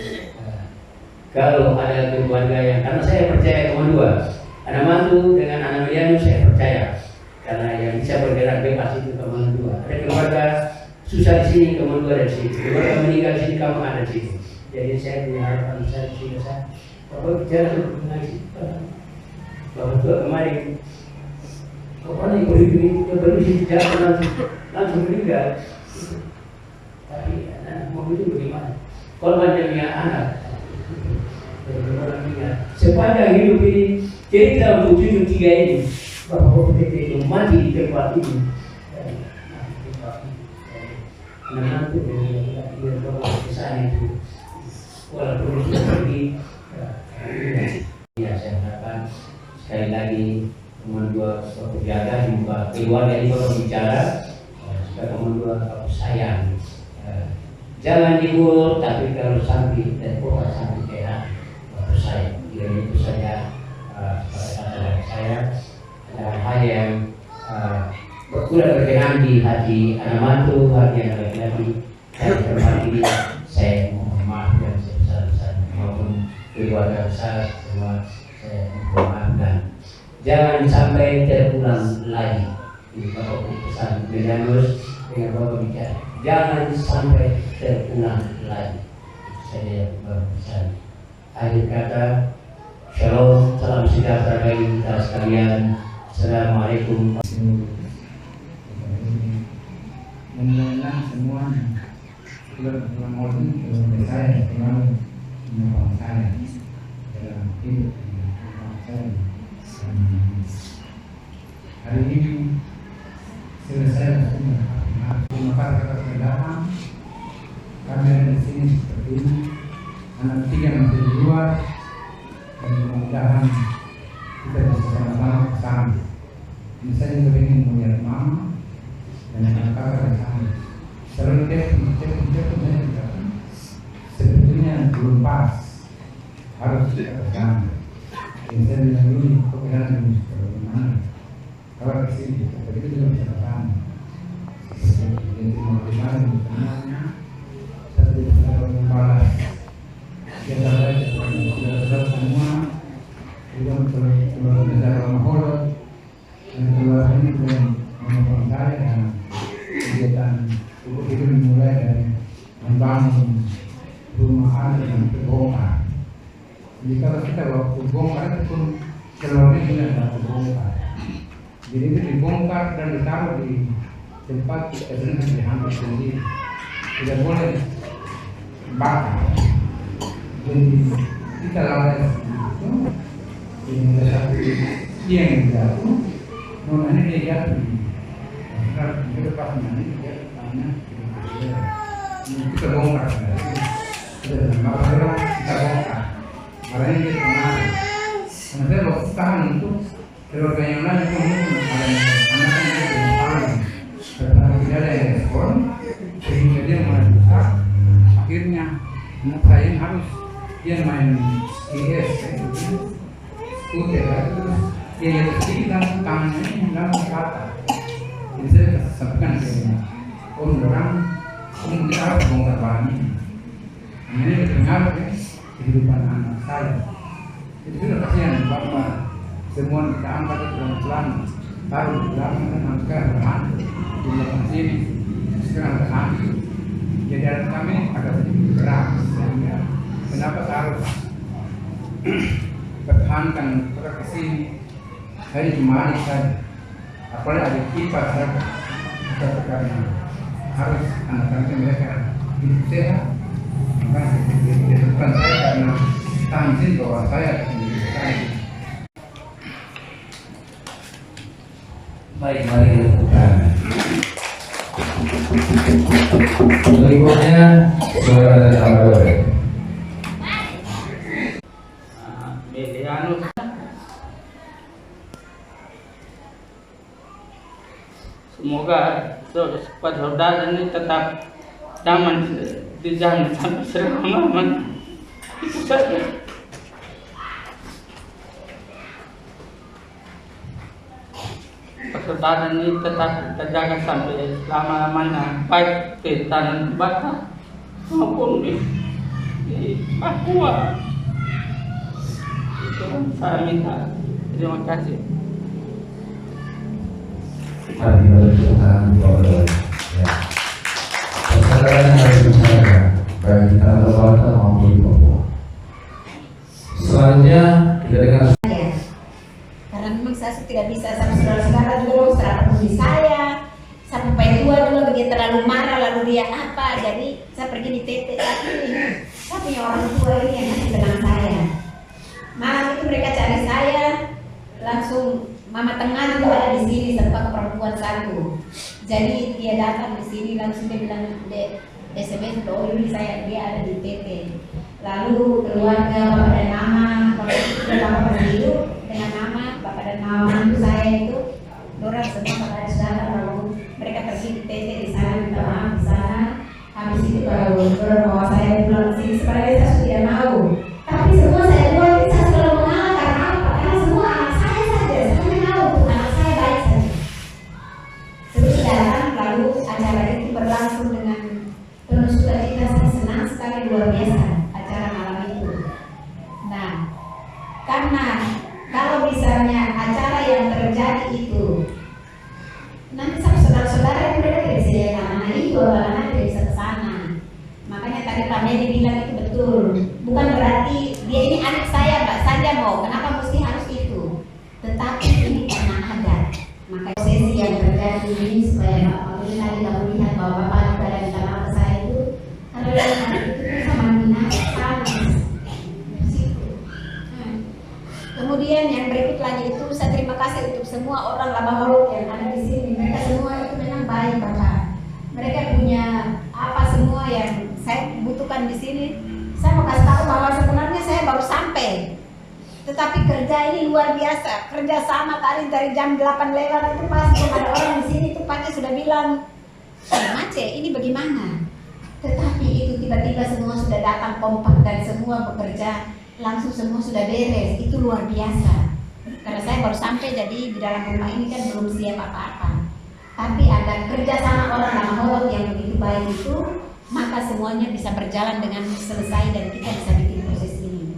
kalau ada keluarga yang, karena saya percaya cuma dua, anak mantu dengan anak Milianu saya percaya, karena yang bisa bergerak bebas itu cuma dua. Ada keluarga susah di sini, cuma dua dari sini. Keluarga meninggal di sini, kamu ada di sini. Jadi saya punya harapan saya sudah saya. Bapak bicara dengan Bapak tua kemarin. Bapak ini kalau ini baru sih jalan langsung meninggal. Tapi anak mau itu bagaimana? Kalau macam yang anak, sepanjang hidup ini cerita untuk cucu tiga ini, Bapak itu mati di tempat ini. Menantu dengan Bapak kesana itu, walaupun sudah pergi, ya saya harapkan sekali lagi teman dua Bapak jaga di muka keluarga ini Bapak bicara. Teman dua Bapak sayang, jangan dibur, tapi kalau sampai dan pokok sampai kena Bapak sayang. Jadi itu saja pada kata saya adalah hal yang berkurang berkenan di hati anak mantu, hati anak laki-laki. Saya terima saya mohon maaf dan sebesar-besarnya maupun keluarga besar semua saya mohon maaf dan jangan sampai terulang lagi. Bapak pesan Milianus dengan Bapak bicara, jangan sampai terulang lagi. Saya berpesan. Akhir kata, shalom, salam sejahtera bagi kita sekalian. Assalamualaikum. Mudah-mudahan semua keluarga saya selalu menolong saya dalam hidup saya. Hari ini selesai terima kasih atas kedatangan kami ada di sini seperti ini. Anak tiga masih di luar dan mudah-mudahan kita bisa sama-sama bersama. Ini saya juga ingin melihat mama dan anak-anak di sana. Selalu dia sebetulnya belum pas, harus kita bersama. Ini saya bilang dulu kebenaran ini bagaimana kalau kesini, tapi itu juga bisa bersama. Jadi bagaimana sebenarnya saya bisa membalas kita saja sudah semua juga keluar negara Maholo dan keluar ini dengan menopang saya dan kegiatan itu dimulai dari membangun rumah adat dan terbongkar. Jadi kalau kita waktu bongkar itu pun keluarnya sudah ada terbongkar. Jadi itu dibongkar dan ditaruh di tempat kita sendiri diambil sendiri, tidak boleh bakar. Jadi kita lalai itu ini ada satu yang jatuh, namanya dia jatuh. Kalau kita pas nanti dia tanah kita bongkar, kita bongkar. Makanya dia kemarin. Nanti kalau tahan untuk keluarga yang lain itu mungkin ada anaknya yang tahan, karena tidak ada yang ekspor. Anak saya ini harus dia main GS skuter terus dia lihat sedikit langsung tangannya ini langsung patah. Jadi saya sampaikan ke dia, om orang kita harus bongkar bahan ini. Ini berpengaruh ya kehidupan anak saya. Jadi sudah kasihan bapak semua kita angkat pelan-pelan baru di belakang kan sekarang berhantu di belakang sini sekarang berhantu. Jadi alat kami agak sedikit keras sehingga kenapa harus bertahankan ke sini. Saya cuma saja apalagi ada kipas saya karena harus anak-anak mereka hidup sehat. Maka di depan saya karena tansin bahwa saya hidup sehat. Baik, mari kita lakukan. Berikutnya saudara dari Amadore. Semoga saudara ini tetap nyaman di jalan sampai selama-lamanya. Itu saja. Persaudaraan ini tetap kita jaga sampai selama-lamanya, baik di tanah Batak maupun di Papua. Itu saya minta. Terima kasih. Mari kita berdoa kepada ya. Persaudaraan yang harus dijaga baik di tanah Batak maupun di Papua. Selanjutnya kita dengar. Karena memang saya tidak bisa sama saudara-saudara dulu, saudara di saya sampai tua dulu begitu terlalu marah lalu dia apa, jadi saya pergi di TT lagi. Saya punya orang tua ini yang ngasih tenang saya. Malam itu mereka cari saya, langsung mama tengah juga ada di sini serta perempuan satu. Jadi dia datang di sini langsung dia bilang SMS oh ini saya dia ada di TT. Lalu keluarga bapak dan mama, kalau itu bapak masih hidup dengan mama, bapak dan mama itu saya itu, orang semua saudara-saudara lalu mereka pergi di TT di sana minta maaf di sana. Habis itu baru bawa saya pulang sini sebenarnya saya tidak mau. Tapi semua saya buat saya selalu mengalah karena apa? Karena semua anak saya saja, saya tahu anak saya baik saja. Terus datang lalu acara itu berlangsung dengan penuh sukacita, saya senang sekali luar biasa acara malam itu. Nah, karena kalau misalnya acara yang terjadi itu nanti sama saudara-saudara yang mereka tidak bisa lihat anak itu, anak tidak bisa ke sana. Makanya tadi Pak Medi bilang itu betul. Bukan berarti dia ini anak saya, Mbak saja mau. Kenapa mesti harus itu? Tetapi ini karena ada. Maka prosesi yang terjadi ini supaya Bapak lagi kamu lihat bahwa Bapak juga ada di dalam saya itu. Kalau yang ada itu sama minat panas. Kemudian yang berikut lagi itu saya terima kasih untuk semua orang Labaholot yang ada di sini. Mereka semua itu memang baik Bapak. Mereka punya apa semua yang saya butuhkan di sini. Saya mau kasih tahu bahwa sebenarnya saya baru sampai. Tetapi kerja ini luar biasa. Kerja sama tadi dari jam 8 lewat itu pasti ada orang di sini itu pasti sudah bilang, Mace ini bagaimana? Tetapi itu tiba-tiba semua sudah datang kompak dan semua bekerja. Langsung semua sudah beres, itu luar biasa. Karena saya baru sampai jadi di dalam rumah ini kan belum siap apa-apa. Tapi ada kerjasama orang Labaholot yang begitu baik itu, maka semuanya bisa berjalan dengan selesai dan kita bisa bikin proses ini.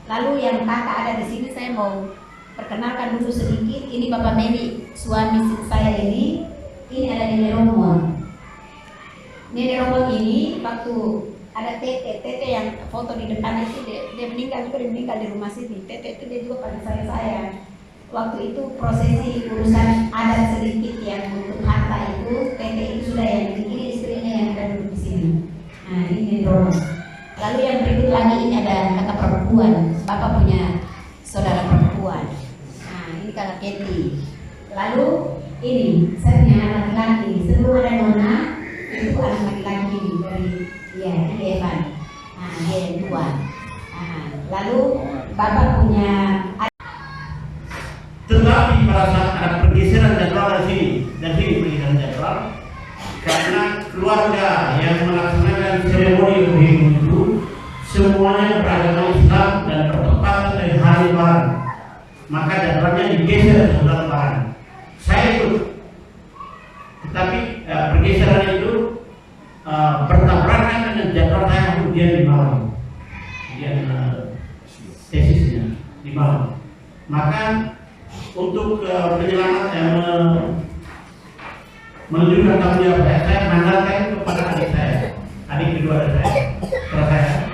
Lalu yang kakak ada di sini saya mau perkenalkan dulu sedikit. Ini Bapak Medi, suami saya ini ada Nenek Romon. Nenek Romon ini waktu ada Tete yang foto di depan itu dia meninggal juga, dia meninggal di rumah sini. Tete itu dia juga pada saya. Waktu itu prosesi urusan adat sedikit yang untuk harta itu Tete itu sudah yang bikin istrinya yang ada duduk di sini. Nah ini Romo. Lalu yang berikut lagi ini ada kakak perempuan. Bapak punya saudara perempuan. Nah ini kakak Ketty. Lalu ini saya punya anak laki-laki. Sebelum ada Nona itu anak laki-laki dari ini Evan. Nah, dia yang dua. Nah, lalu Bapak punya. Tetapi pada saat ada pergeseran jadwal dari sini pergeseran jadwal, karena keluarga yang melaksanakan seremoni itu semuanya beragama Islam dan bertepatan dengan hari Lebaran, maka jadwalnya digeser setelah Lebaran. Saya ikut, tetapi pergeseran itu bertabrakan dengan jadwal saya ujian di malam, ujian tesisnya di malam. Maka untuk menunjukkan tanggung jawab saya mandatkan kepada adik saya, adik kedua saya,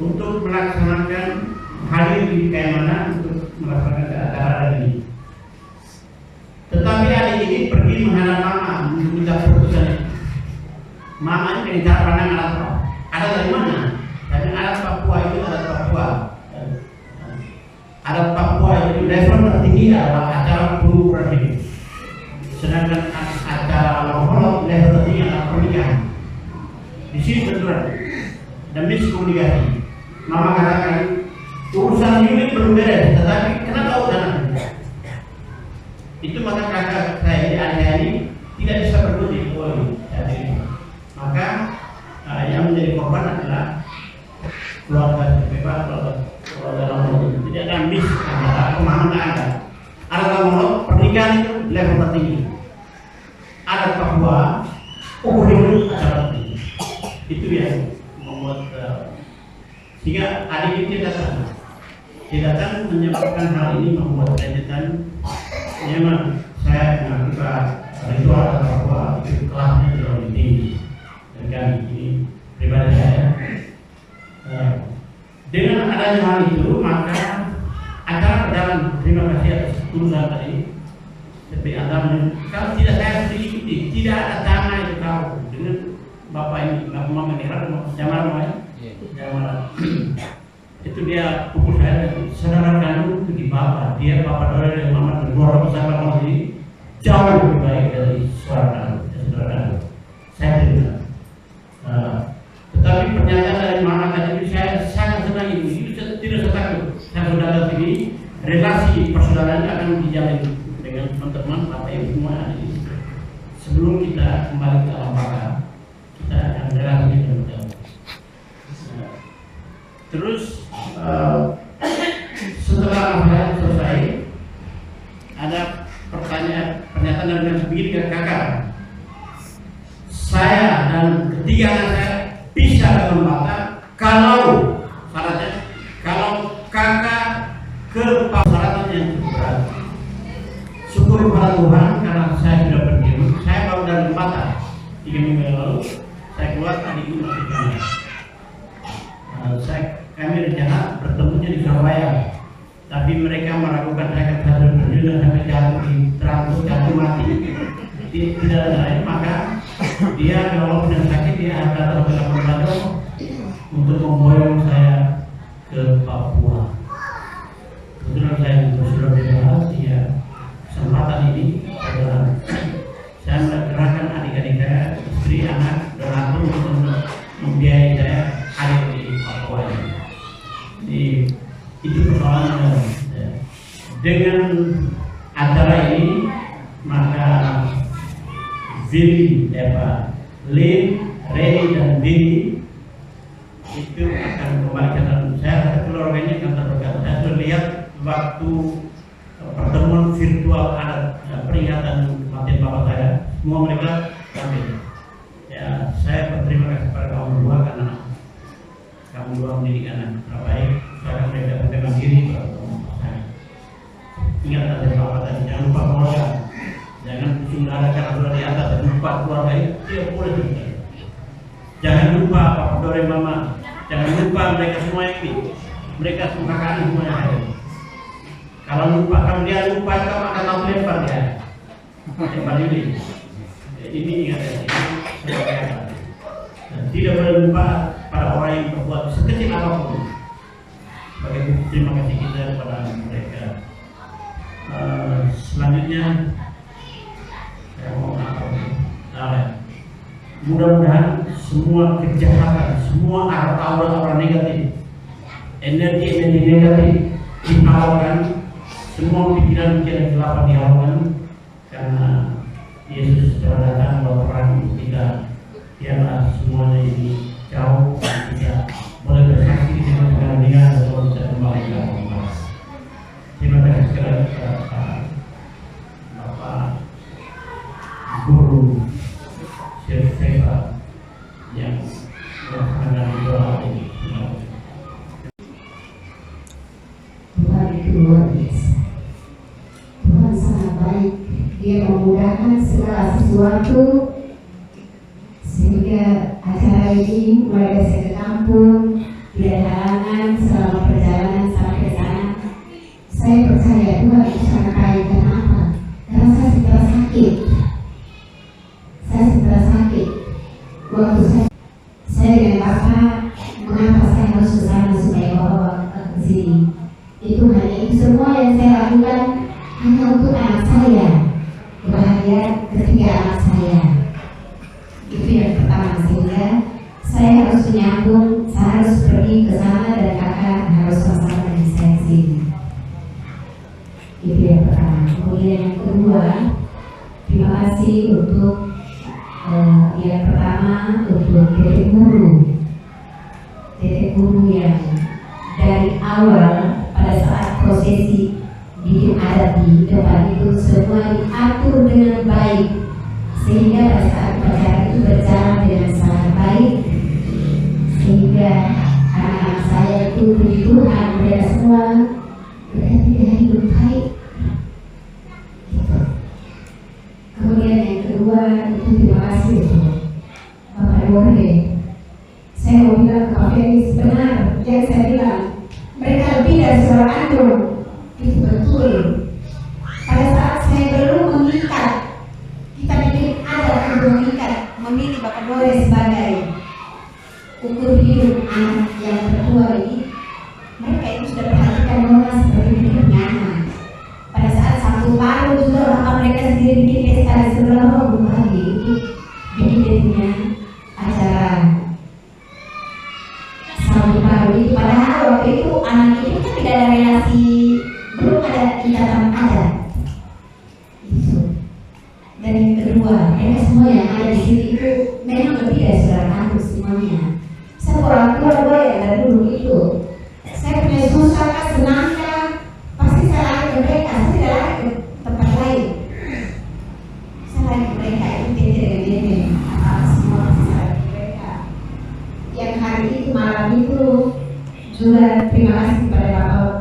untuk melaksanakan hadir di Kayamana untuk melaksanakan acara ini. Tetapi adik ini pergi menghadap mama untuk minta keputusan. Mama ini pengen cara pandang ada dari mana? Karena adat Papua itu adat Papua. Adat Papua itu level tertinggi adalah acara pengukuran hidup. Sedangkan acara Lampolok level tertinggi adalah pernikahan. Di sini benturan dan miskomunikasi. Mama katakan urusan unit belum beres, tetapi kenapa urusan itu? Maka kakak saya di area ini tidak bisa berdiri. Maka yang menjadi korban adalah keluarga bebas, keluarga Lampolok. Tidak ada mis antara pemahaman ada. Ada Lampolok pernikahan itu level tertinggi. Ada Papua ukur hidup acara tertinggi. Itu yang membuat sehingga adik ini datang menyebabkan hal ini membuat kelanjutan. Memang saya mengakibat ritual Papua itu kelasnya terlalu tinggi. Dan kami ini pribadi saya dengan adanya hal itu, maka acara berjalan. Terima kasih atas tulisan tadi. Tapi kalau tidak saya sedikit, tidak ada tanah itu tahu dengan bapak ini, bapak mama ini, Jamal itu dia pukul saya, saudara kandung itu di bapak, dia bapak Dore dan mama berdua bersama masih jauh lebih baik dari saudara kandung. Saya terima. Tetapi pernyataan dari mama tadi saya sangat senang ini tidak takut. Saya sudah lihat ini relasi persaudaraan akan dijalin dengan teman-teman bapak ibu semua ini. Sebelum kita kembali ke alam baka, kita akan relasi dengan terus setelah saya selesai ada pernyataan dari begini ke kakak. Saya dan ketiga anak saya bisa dalam baka kalau syaratnya kalau kakak ke persyaratan yang berat. Syukur kepada Tuhan karena saya sudah berdiam. Saya baru dari Batam 3 minggu yang lalu. Saya keluar tadi itu masih kami. Kami rencana bertemunya di Surabaya, tapi mereka meragukan saya satu berjuang sampai jatuh di terampus jatuh mati. Tidak ada lain, maka dia kalau sudah sakit dia akan datang ke Kabupaten untuk memboyong saya ke Papua. Kebetulan saya sudah bebas, ya kesempatan ini adalah saya menggerakkan adik-adik saya, istri, anak, donatur untuk membiayai saya hadir di Papua ini. Itu persoalannya. Dengan acara ini maka Billy, Lin, Reni dan Billy itu akan kembali ke dalam saya. Keluarganya akan terberkati. Saya sudah lihat waktu pertemuan virtual ada peringatan kematian bapak saya, semua mereka tampil. Ya, saya berterima kasih kepada kamu dua karena kamu dua mendidik anak terbaik. Sekarang mereka berterima diri kepada saya. Ingat ada bapak tadi, jangan lupa keluarga, jangan pusing dada karena sudah di atas, dan lupa keluarga itu tidak boleh juga. Jangan lupa Papa Dore Mama, jangan lupa mereka semua ini, mereka semua kakak semuanya ada. Kalau lupa, kalau dia lupa, kamu akan tahu lempar dia. Lempar ini ingat ya, tidak boleh lupa pada orang yang berbuat sekecil apapun. Sebagai terima kasih kita kepada mereka. Selanjutnya saya mau mudah-mudahan semua kejahatan, semua aura-aura negatif, energi negatif dihalalkan, semua pikiran-pikiran gelap dihalalkan, karena Yesus telah datang membawa perang untuk kita. Biarlah semuanya ini jauh dan kita boleh bersama waktu sehingga acara ini mulai dari saya ke kampung tidak ada halangan selama perjalanan sampai ke sana. Saya percaya Tuhan bisa mengkaji. Kenapa? Karena saya sedang sakit. Saya sedang sakit. Waktu saya dengan Bapak, mengapa saya harus ke sana supaya bawa ke sini? Itu hanya itu semua yang saya lakukan hanya untuk anak saya, kebahagiaan ketiga anak saya. Itu yang pertama, sehingga saya harus menyambung, saya harus pergi ke sana dan kakak harus bersama dengan saya sini. Itu yang pertama. Kemudian yang kedua, terima kasih untuk yang pertama untuk Tetek Guru yang dari awal pada saat prosesi bikin adat di depan itu semua diatur dengan baik sehingga pada saat upacara itu berjalan dengan sangat baik sehingga anak-anak saya itu puji Tuhan mereka semua mereka tidak hidup baik. Kemudian yang kedua itu terima kasih untuk Bapak Dore. Saya mau bilang ke Pak Felix benar yang saya bilang mereka lebih dari seorang andung. Itu betul. Pada saat saya belum mengikat, kita bikin adat untuk mengikat, memilih Bapak Dore sebagai ukur hidup anak yang tertua ini. Mereka itu sudah perhatikan Nona seperti hidup nyaman. Pada saat Sabtu Baru juga Bapak mereka sendiri bikin pesta di sebelah rumah lagi bikin dia punya acara Sabtu Baru itu. Padahal waktu itu anak itu kan tidak ada relasi, belum ada ikatan adat itu. Dan yang kedua, mereka semua yang ada di sini itu memang lebih dari saudara kandung semuanya. Saya orang tua yang dari dulu itu, saya punya susah senangnya pasti saya lari ke mereka, saya tidak lari ke tempat lain. Saya lari ke mereka itu dengan dia apa semua saya lari ke mereka. Yang hari itu malam itu juga terima kasih kepada Bapak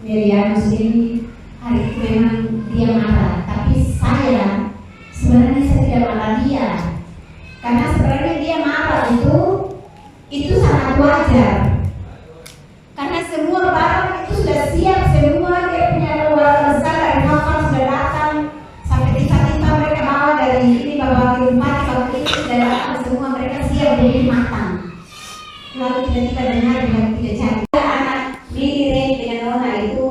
Meriano sendiri. Hari itu memang dia marah, tapi saya sebenarnya saya tidak marah dia, karena sebenarnya dia marah itu sangat wajar. Karena semua barang itu sudah siap, semua dia punya keluarga besar dari kapal sudah datang sampai tiba-tiba mereka bawa dari ini bawa ke rumah, bawa ke itu sudah datang semua mereka siap jadi matang. Lalu tiba-tiba dengar bilang tidak jadi. Anak Miri dengan Nona itu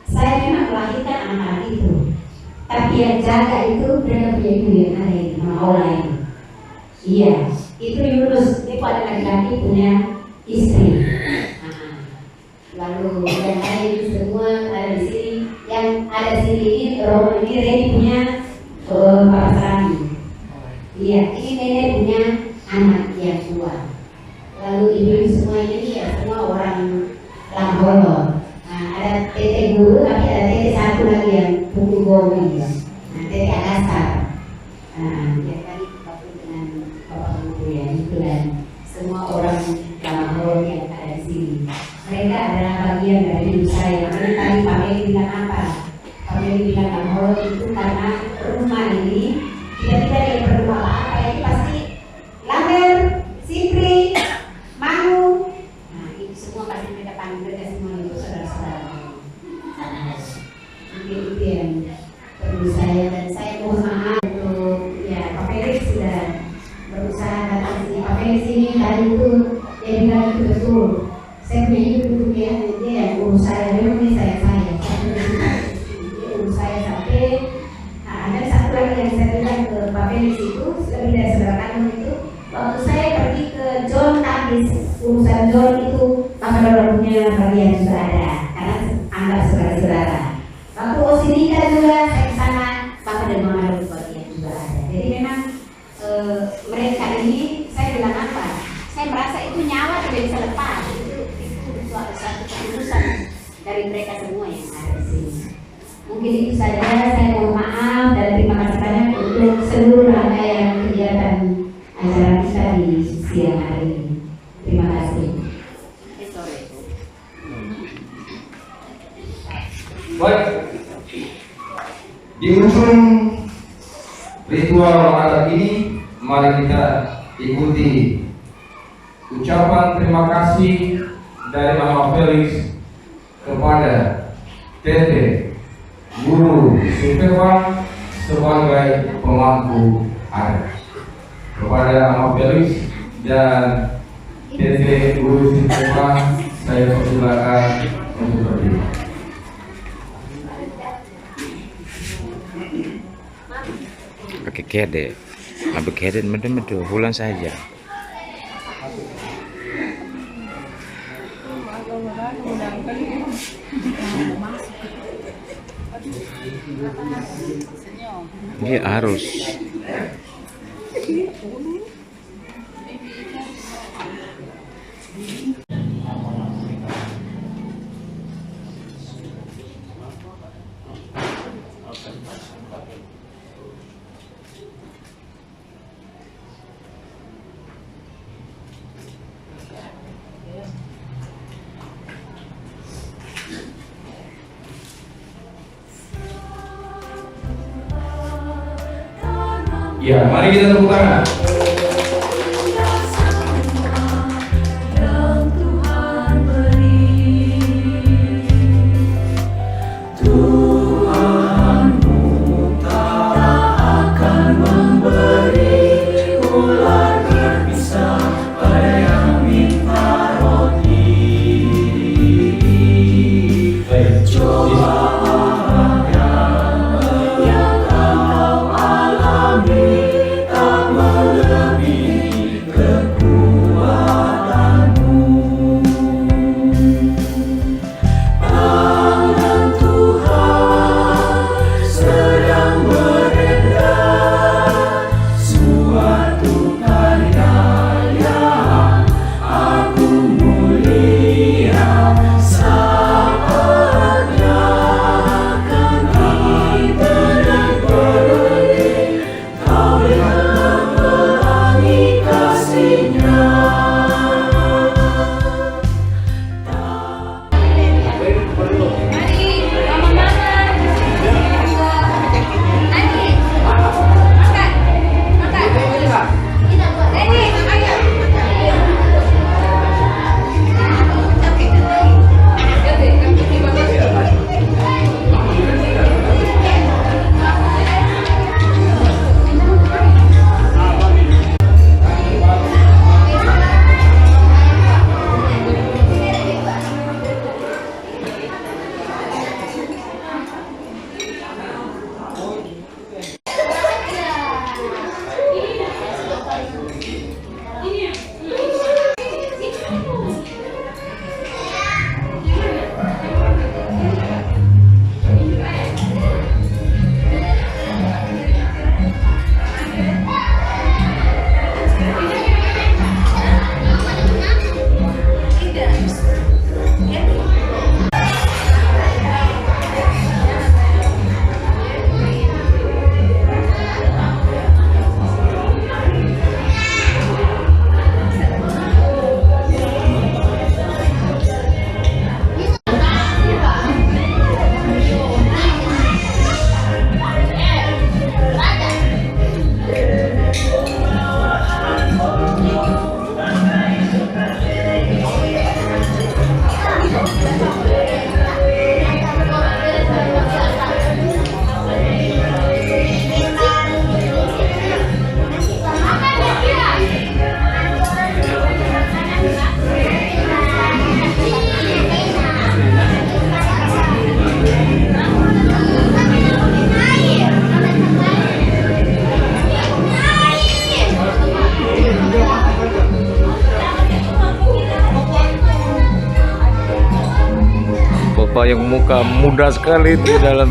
saya memang melahirkan anak-anak itu, tapi yang jaga itu mereka punya ibu yang ada di Maola ini. Iya, itu Yunus itu ada laki-laki punya istri. Lalu yang lain semua ada di sini. Yang ada di sini ini Romo ini Reni punya Bapak Sarani. Iya, ini nenek punya anak yang tua. Lalu ibu semua ini ya semua orang Lambono. Nah, ada Tetek Guru, tapi ada Tetek satu lagi yang pukul gomi. Nah, Tetek Agasar. Nah, yang tadi Bapak dengan Bapak Guru ya itu dan semua orang Lambono yang ada di sini. Mereka adalah bagian dari hidup saya. Karena tadi Pak Meli bilang apa? Pak Meli bilang Lambono itu karena rumah ini tiba-tiba dia berdua apa ini pasti Lamer, Sipri, Manu. Nah itu semua pasti mereka panggil mereka semua itu saudara-saudara. Mungkin itu yang perlu saya dan saya mohon maaf untuk ya Pak Felix sudah berusaha datang sini. Pak Felix ini tadi itu dia bilang itu betul. Saya punya hidup dia yang urus saya, memang ini saya dia urus saya sampai ada satu lagi yang saya bilang ke Pak Felix itu lebih dari saudara kandung itu waktu saya pergi ke John Tabis urusan John itu Bapak Dora punya bagian juga ada karena anggap saudara-saudara. Waktu Osinika juga saya ke sana Bapak dan Mama Dora bagian juga ada. Jadi memang mereka ini saya bilang apa? Saya merasa itu nyawa tidak bisa lepas. Satu keputusan dari mereka semua yang ada di sini. Mungkin itu saja. Saya mohon maaf dan terima kasih banyak untuk seluruh rangkaian kegiatan acara kita di siang hari ini. Terima kasih. Baik. Di ujung ritual adat ini, mari kita ikuti ucapan terima kasih dari Mama Felix kepada Tete Guru Sutewan sebagai pemangku adat. Kepada Mama Felix dan Tete Guru Sutewan, saya persilakan untuk berdiri. Pakai kede, abis kede medu bulan saja. Dia harus. Ya, mari kita tepuk tangan. Bapak yang muka muda sekali di dalam.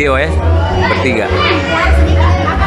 video ya, bertiga. Sedikit